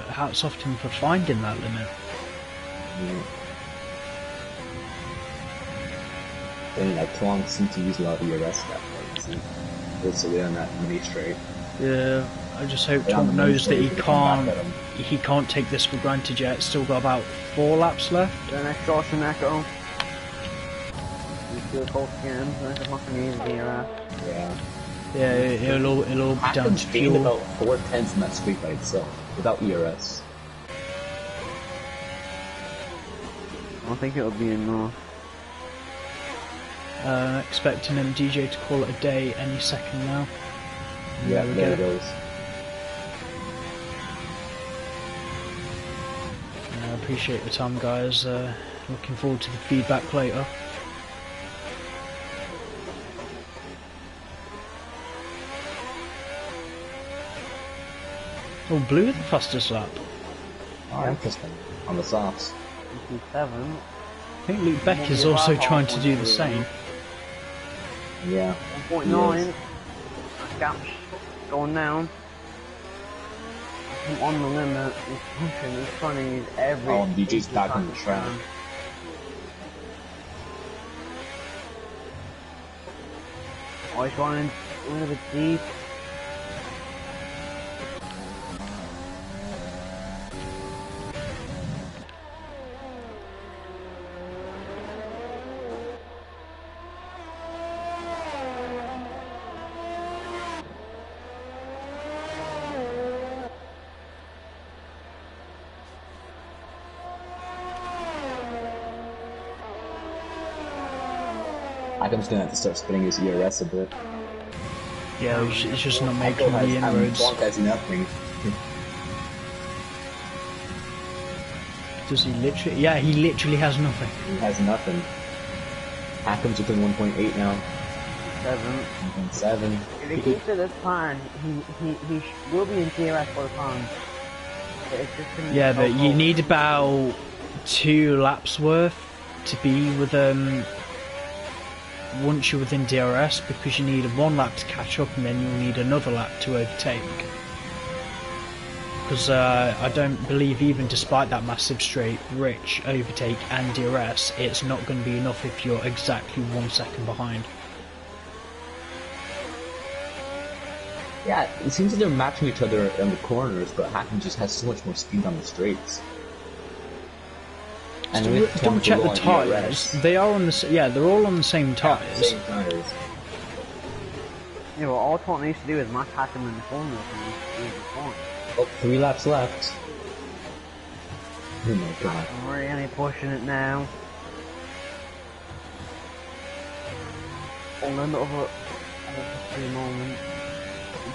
hats off to him for finding that limit. Yeah. And like Twong seemed to use a lot of ERS at that point, so also away on that mini straight. Yeah, I just hope Twong knows that he can't take this for granted yet. Still got about 4 laps left. The next Josh and Echo. You still close again, so that's not gonna use DRS. Yeah. Yeah, it'll all be down to gained fuel. about 4/10 in that streak by itself, without ERS. I don't think it'll be enough. Expecting MDJ to call it a day any second now. Yeah, we there get it goes. I appreciate the time, guys. Looking forward to the feedback later. Oh, Blue the fastest lap. Oh, interesting. On the softs. 7. I think Luke Beck is also trying to do the same. Yeah. 1.9. Gaps going down. I'm on the limit. He's pushing. He's trying to use every. Oh, and DJ's back on the track. Oh, he's running a little bit deep. Hackam's gonna have to start spinning his ERS a bit. Yeah, he's just not making the inroads. Twonk has nothing. Does he literally? Yeah, he literally has nothing. He has nothing. Hackam's within 1.8 now. 7. 1.7. If he keeps it this time, he will be in DRS for the time. But it's just gonna be Yeah, so but you close. need about 2 laps worth to be with once you're within DRS, because you need 1 lap to catch up and then you'll need another lap to overtake. Because I don't believe even despite that massive straight, rich overtake and DRS, it's not going to be enough if you're exactly 1 second behind. Yeah, it seems like they're matching each other in the corners, but Hackam just has so much more speed on the straights. And with Double check the Twonk tyres. They are on the they're all on the same tyres. Same tires. Yeah, well, all Twonk needs to do is match Hackam in the corner and he's fine. Oh, 3 laps left. Oh my god. I'm really pushing it now. On another moment.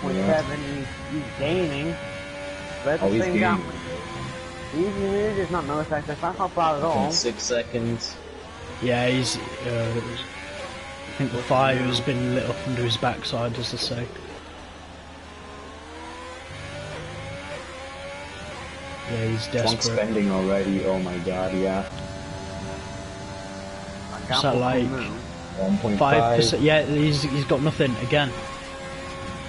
1.7, he's gaining. But Oh, the he's same gaining. gap. Even it is not no effect, that's not bad at all. 6 seconds. Yeah, he's. I think the fire has been lit up under his backside, as they say. Yeah, he's Twonk desperate. spending already, oh my god, yeah. Is that like 1.5. 5%? Yeah, he's got nothing again.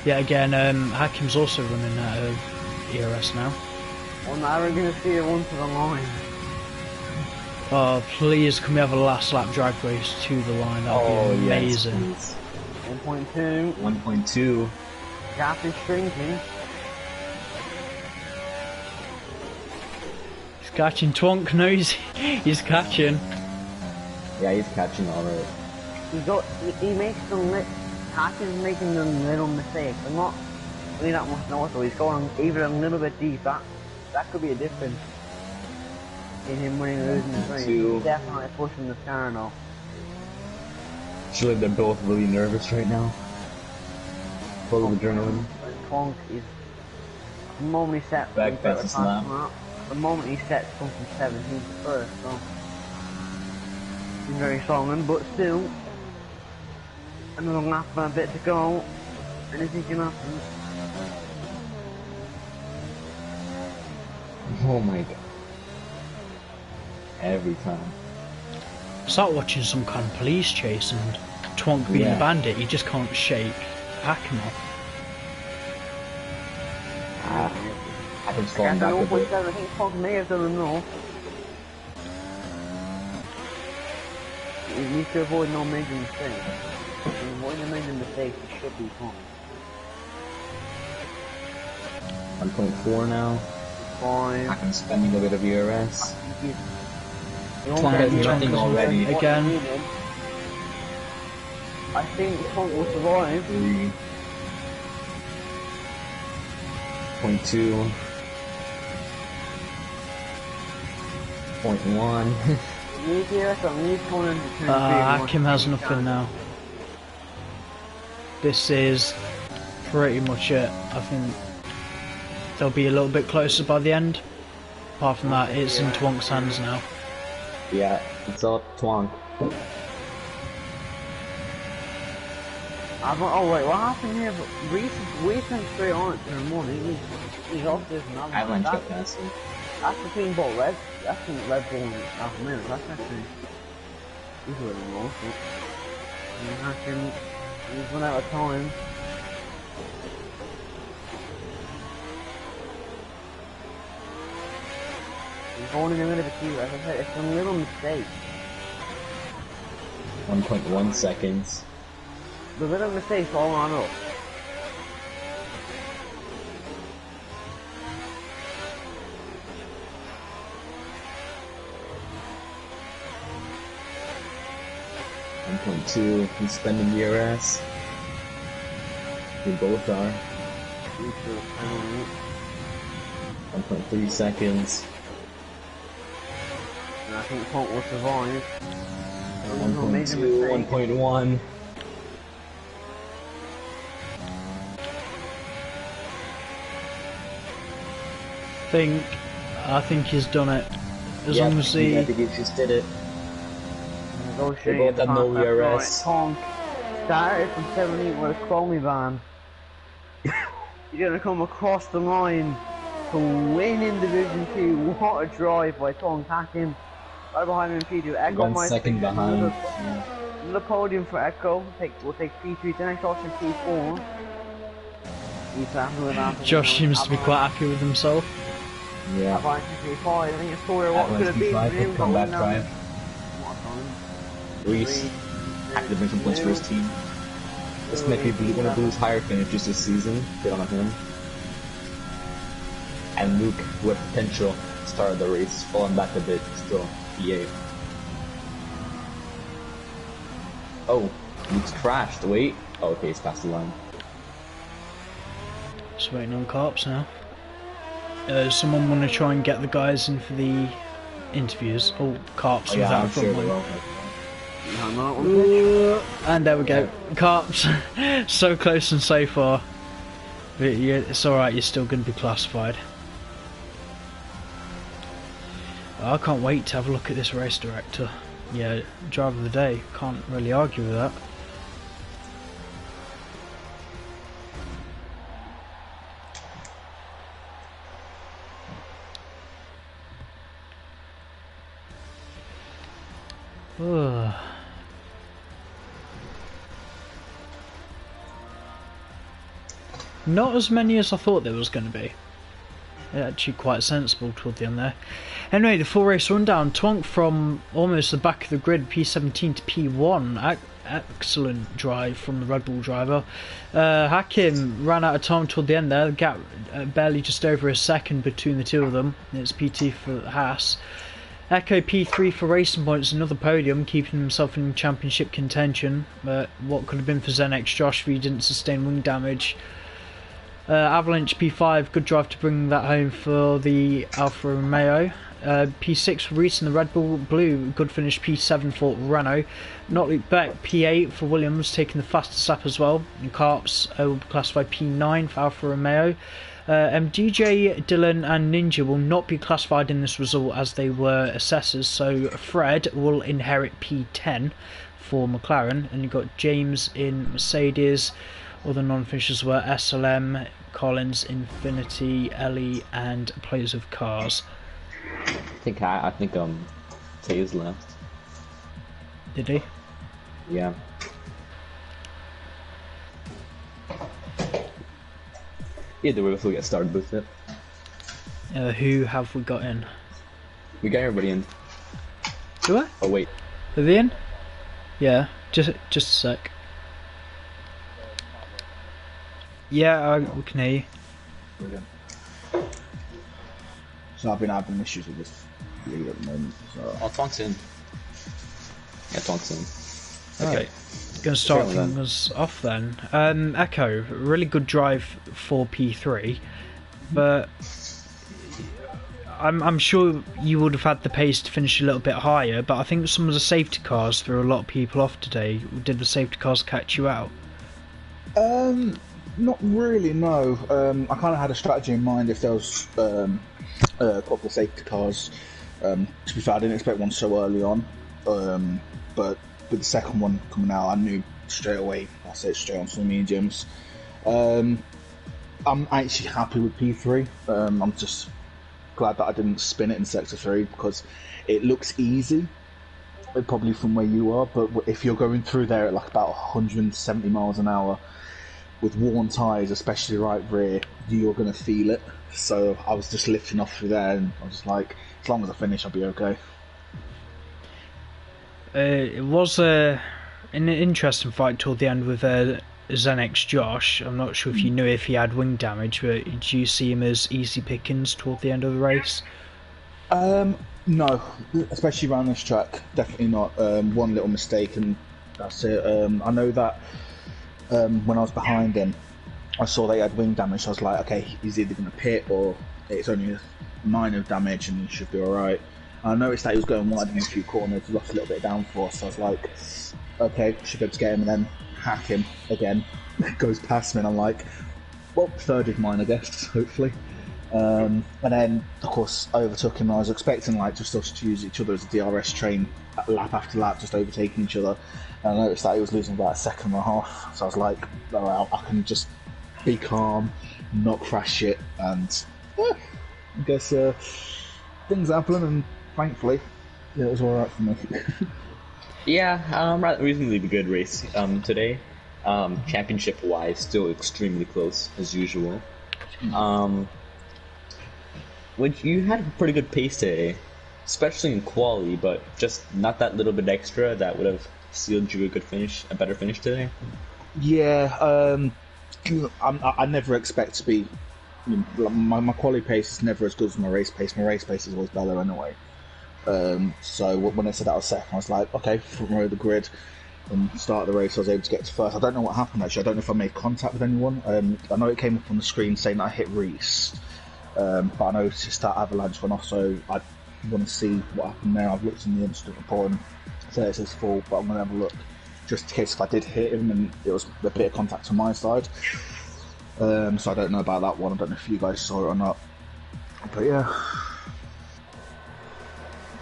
Yeah, again, Hakim's also running out of ERS now. Well, now we're gonna see it one to the line. Oh, please, can we have a last lap drag race to the line? That would be amazing. Yes, 1.2. 1.2. Gap is shrinking. He's catching Twonk, no, he's catching. Yeah, he's catching alright. He makes some Hackins making them little mistakes. I'm not really that much north, so he's going even a little bit deep. That could be a difference in him winning or losing his race. He's definitely pushing the car now. Surely they're both really nervous right now. Full of adrenaline. Twonk is the moment he set Back fastest lap. The moment he sets something 17th first, so he's very strong, but still another lap and a bit to go. Anything can happen. Oh my god. Every time. It's like watching some kind of police chase and Twonk being a bandit, he just can't shake Hakim off. Hakim's falling back a bit. I think Twonk may have done enough. He needs to avoid no major mistakes. Avoiding a major mistake, it should be fine. 1.4 now. Fine. Hakim's spending a bit of ERS. Twonk is running already. Again. I think Twonk will survive. 3.2. 0.1. Hakim has nothing now. This is pretty much it. I think they'll be a little bit closer by the end. Apart from that, it's in Twonk's hands now. Yeah, it's all Twonk. Oh wait, what happened here? We sent straight on it to the morning. He's off this and Avalanche capacity. That's between both Red. That's between Red Bull and Alpha Minutes. That's actually. He's really lost it. He's run out of time. He's holding a little bit too. As I said, it's a little mistake. 1.1 seconds. The little mistakes all on up. He's spending ERS. We both are. 1.3 seconds. And I think Twonk will survive. 1.2, 1.1. I think he's done it. As long as I think he just did it. They both have no ERS. Twonk started from 78 with a Chromie van. You're gonna come across the line to win in Division 2. What a drive by Twonk. Hakim. Right behind him, P2. Echo 1 second behind. Another podium for Echo. We'll take P3. The next option P4. He's happy with that. Josh seems to be quite happy with himself. Yeah. I think it's Tory what could have been for him. Comeback drive. Reese. Happy to bring some points for his team. This might be one of Blue's higher finishes this season. Good on him. And Luke, who had potential, started the race, falling back a bit, still P8. Oh, Luke's crashed. Wait. Oh, okay, he's past the line. Just waiting on cops now. Someone want to try and get the guys in for the interviews. Oh, Carps Oh, yeah, without I'm a front sure they wing. will. And there we go. Carps, so close and so far. But it's alright, you're still going to be classified. I can't wait to have a look at this race director. Yeah, driver of the day. Can't really argue with that. Ugh. Not as many as I thought there was going to be. Actually quite sensible toward the end there. Anyway, the full race rundown. Twonk from almost the back of the grid, P17 to P1. Excellent drive from the Red Bull driver. Hakim ran out of time toward the end there. The gap barely just over a second between the two of them. It's PT for Haas. Echo P3 for Racing Points, another podium, keeping himself in championship contention. What could have been for Zenex Josh if he didn't sustain wing damage. Avalanche P5, good drive to bring that home for the Alfa Romeo. P6 for Reese and the Red Bull Blue, good finish. P7 for Renault. Not Luke Beck, P8 for Williams, taking the fastest lap as well. And Carps will be classified P9 for Alfa Romeo. DJ, Dylan and Ninja will not be classified in this result as they were assessors, so Fred will inherit P10 for McLaren, and you've got James in Mercedes. Other non-finishers were SLM, Collins, Infinity, Ellie and Players of Cars. I think Taze left. Did he? Yeah. Either way, we'll get started with it. Who have we got in? We got everybody in. Do I? Oh wait. Are they in? Yeah, just a sec. Yeah, we can hear you. Brilliant. So I've been having issues with this lead at the moment. So. Oh, Tonk's in. Yeah, Tonk's in. Okay. Right. Going to start things off then. Echo, really good drive for P3, but I'm sure you would have had the pace to finish a little bit higher, but I think some of the safety cars threw a lot of people off today. Did the safety cars catch you out? Not really, no. I kind of had a strategy in mind if there was a couple of safety cars. To be fair, I didn't expect one so early on, but with the second one coming out, I knew straight away. I said straight on some mediums. I'm actually happy with P3. I'm just glad that I didn't spin it in Sector 3 because it looks easy, probably from where you are, but if you're going through there at like about 170 miles an hour with worn tyres, especially right rear, you're going to feel it. So I was just lifting off through there and I was just like, as long as I finish, I'll be okay. It was an interesting fight toward the end with Zenex Josh. I'm not sure if you knew if he had wing damage, but did you see him as easy pickings toward the end of the race? No, especially around this track, definitely not. One little mistake and that's it. I know that when I was behind him, I saw they had wing damage, so I was like, okay, he's either going to pit or it's only a minor damage and he should be alright. I noticed that he was going wide in a few corners, lost a little bit of downforce, so I was like, okay, should be able to get him, and then hack him again. Goes past me, and I'm like, well, third is mine, I guess, hopefully. And then, of course, I overtook him. I was expecting like just us to use each other as a DRS train, lap after lap, just overtaking each other. And I noticed that he was losing about a second and a half, so I was like, alright, I can just be calm, not crash it, and I guess things happen, and thankfully, yeah, it was alright for me. Yeah, reasonably good race today. Championship-wise, still extremely close, as usual. Which you had a pretty good pace today, especially in quali, but just not that little bit extra that would have sealed you a better finish today. Yeah, I never expect to be. My quali pace is never as good as my race pace. My race pace is always better anyway. So when I said that I was second, I was like, okay, front row of the grid. And start of the race, I was able to get to first. I don't know what happened actually. I don't know if I made contact with anyone. I know it came up on the screen saying that I hit Reese, but I noticed that Avalanche went off. So want to see what happened there. I've looked in the instant report and say it's his fault, but I'm going to have a look just in case if I did hit him and it was a bit of contact on my side. So I don't know about that one. I don't know if you guys saw it or not. But yeah.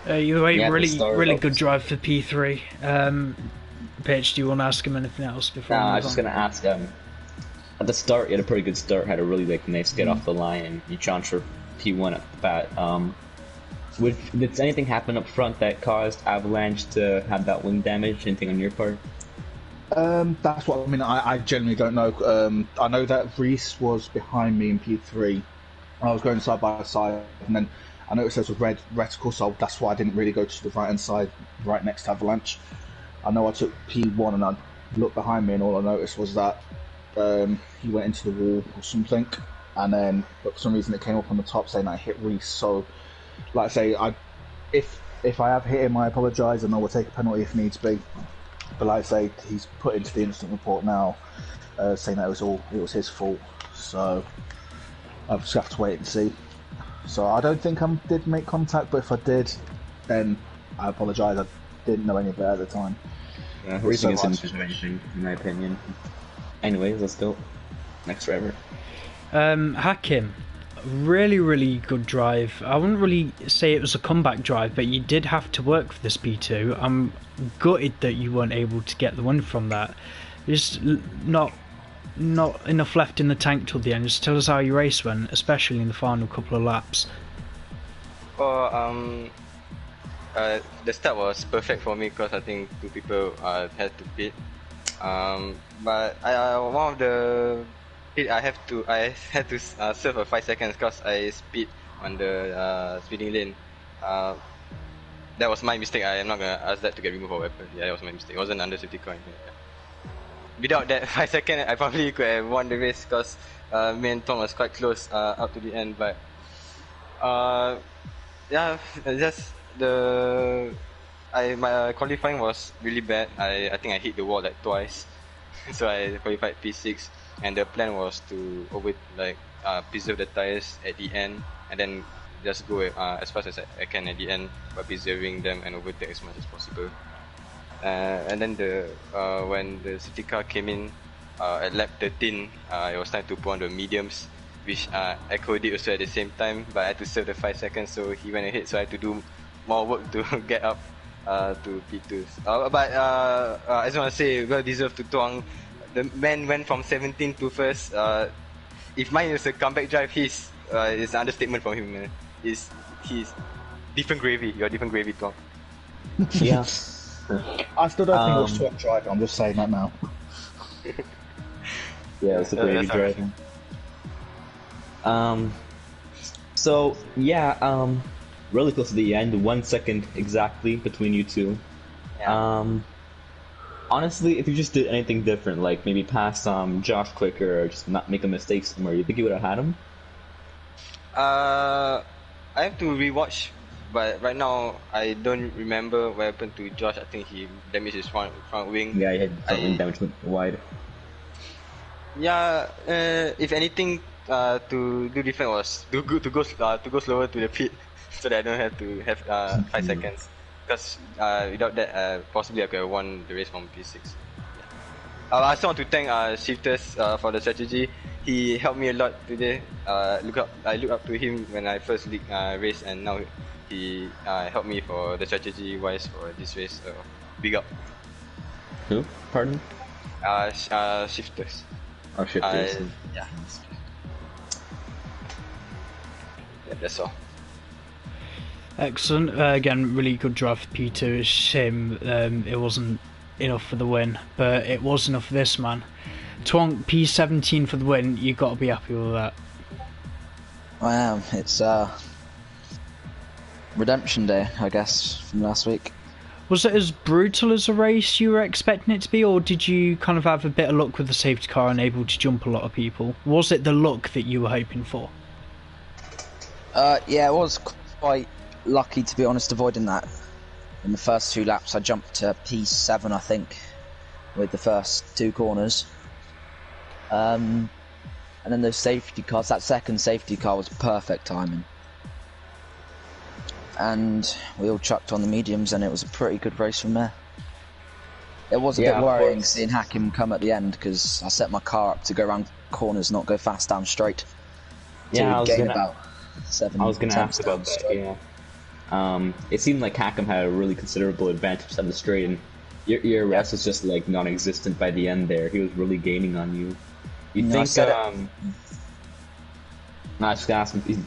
You had a really good drive for P3. Pitch, do you want to ask him anything else before? I was just gonna ask at the start, you had a pretty good start, had a really nice get off the line, and you challenged for P1 at the bat. Did anything happen up front that caused Avalanche to have that wing damage? Anything on your part? That's what I mean. I genuinely don't know. I know that Reese was behind me in P3. I was going side by side, and then I noticed there was a red reticle, so that's why I didn't really go to the right hand side, right next to Avalanche. I know I took P1 and I looked behind me, and all I noticed was that he went into the wall or something, and then for some reason it came up on the top saying I hit Reese. So, like I say, if I have hit him, I apologise, and I will take a penalty if needs be. But like I say, he's put into the instant report now, saying that it was his fault. So I'll just have to wait and see. So I don't think I did make contact, but if I did, then I apologise. I didn't know any better at the time. Racing isn't anything, in my opinion. Anyways, let's go. Next driver. Hakim, really good drive. I wouldn't really say it was a comeback drive, but you did have to work for this P2. I'm gutted that you weren't able to get the win from that. Just not enough left in the tank till the end. Just tell us how your race went, especially in the final couple of laps. Well, the start was perfect for me because I think two people had to pit. But one of the pit I had to serve for 5 seconds because I speed on the speeding lane. That was my mistake. I am not gonna ask that to get removed or weapon. Yeah, that was my mistake. It wasn't under safety car. Yeah. Without that 5 seconds, I probably could have won the race because me and Tom was quite close up to the end. But yeah, just my qualifying was really bad. I think I hit the wall like twice, so I qualified P6. And the plan was to preserve the tires at the end, and then just go as fast as I can at the end by preserving them and overtake as much as possible. And then when the safety car came in at lap 13, it was time to put on the mediums, which Echo did also at the same time, but I had to serve the 5 seconds, so he went ahead, so I had to do more work to get up to P2s. But I just want to say, well deserved to Tuang. The man went from 17 to first. If mine is a comeback drive, it's an understatement from him, man. He's different gravy. You're different gravy, Tuang. Yeah. I still don't think it was Tuang driving. I'm just saying that now. Yeah, it's a gravy driving. So yeah, really close to the end. 1 second exactly between you two. Yeah. Honestly, if you just did anything different, like maybe pass Josh quicker or just not make a mistake somewhere, you think you would have had him? I have to rewatch, but right now I don't remember what happened to Josh. I think he damaged his front wing. Yeah, he had front wing damage wide. Yeah, if anything, to do different was to go slower to the pit, so that I don't have to have 5 seconds. Because without that, possibly I could have won the race from P6. Yeah. I also want to thank Shifters for the strategy. He helped me a lot today. I look up to him when I first raced, and now he helped me for the strategy wise for this race. So big up. Who? Pardon? Shifters. Oh, Shifters. Yeah. Yeah, that's all. Excellent. Again, really good drive for P2. It's a shame it wasn't enough for the win, but it was enough for this man. Twonk, P17 for the win. You've got to be happy with that. I am. It's redemption day, I guess, from last week. Was it as brutal as a race you were expecting it to be, or did you kind of have a bit of luck with the safety car and able to jump a lot of people? Was it the luck that you were hoping for? Yeah, it was quite lucky, to be honest, avoiding that. In the first 2 laps I jumped to P7, I think, with the first 2 corners, and then those safety cars, that second safety car was perfect timing. and we all chucked on the mediums, and it was a pretty good race from there. It was a bit worrying seeing Hakim come at the end, because I set my car up to go around corners, not go fast down straight. Yeah, I was gonna ask about that. Yeah, it seemed like Hakim had a really considerable advantage on the straight, and your ERS was just like non-existent by the end there. He was really gaining on you. You think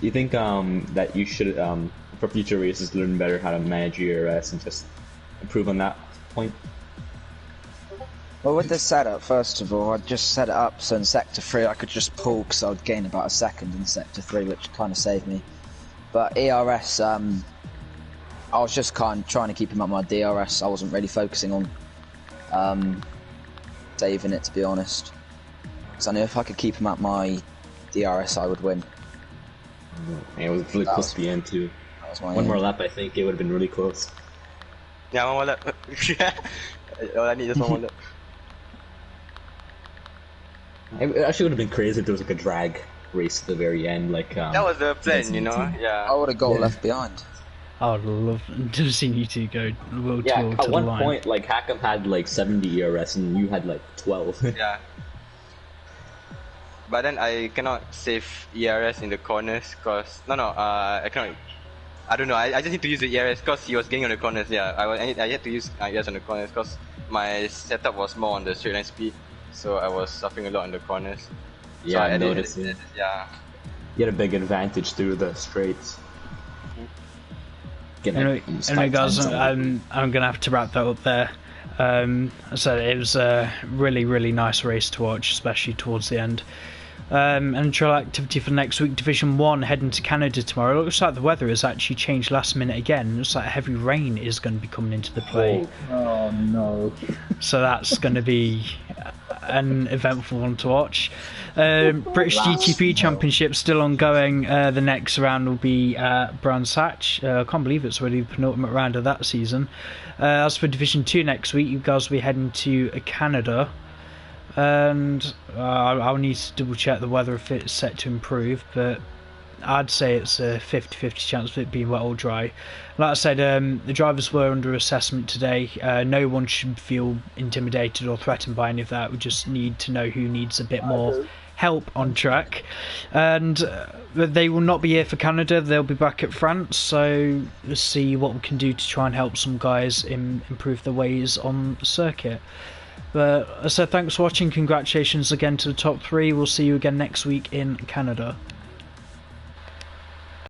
you think that you should for future races learn better how to manage your ERS and just improve on that point? Well, with this setup, first of all, I'd just set it up so in Sector 3 I could just pull, because I would gain about a second in Sector 3, which kind of saved me. But ERS, I was just kind of trying to keep him at my DRS. I wasn't really focusing on saving it, to be honest. Because I knew if I could keep him at my DRS, I would win. Yeah, it was really close to the end, too. One more lap, I think it would have been really close. Yeah, one more lap. All I need is one more lap. It actually would have been crazy if there was like a drag race at the very end, like that was the plan, you know. Yeah. I would have got left behind. I would love to have seen you two go world tour to the line. At one point, like Hakim had like 70 ERS and you had like 12. Yeah. But then I cannot save ERS in the corners, cause I cannot. I don't know. I just need to use the ERS because he was getting on the corners. Yeah, I had to use ERS on the corners because my setup was more on the straight line speed, so I was suffering a lot on the corners. Yeah, so I noticed. Yeah. You had a big advantage through the straights. Anyway, guys, I'm gonna have to wrap that up there. So it was a really, really nice race to watch, especially towards the end. And trail activity for next week, Division 1 heading to Canada tomorrow. It looks like the weather has actually changed last minute again. It looks like heavy rain is going to be coming into the play. Oh no. So that's going to be an eventful one to watch. British GTP Championship still ongoing. The next round will be Brands Hatch. I can't believe it's already the penultimate round of that season. As for Division 2 next week, you guys will be heading to Canada. And I'll need to double check the weather if it's set to improve, but I'd say it's a 50-50 chance of it being wet or dry. Like I said, the drivers were under assessment today. No one should feel intimidated or threatened by any of that. We just need to know who needs a bit more help on track. And they will not be here for Canada. They'll be back at France, so we'll see what we can do to try and help some guys improve their ways on the circuit. But so thanks for watching. Congratulations again to the top 3. We'll see you again next week in Canada.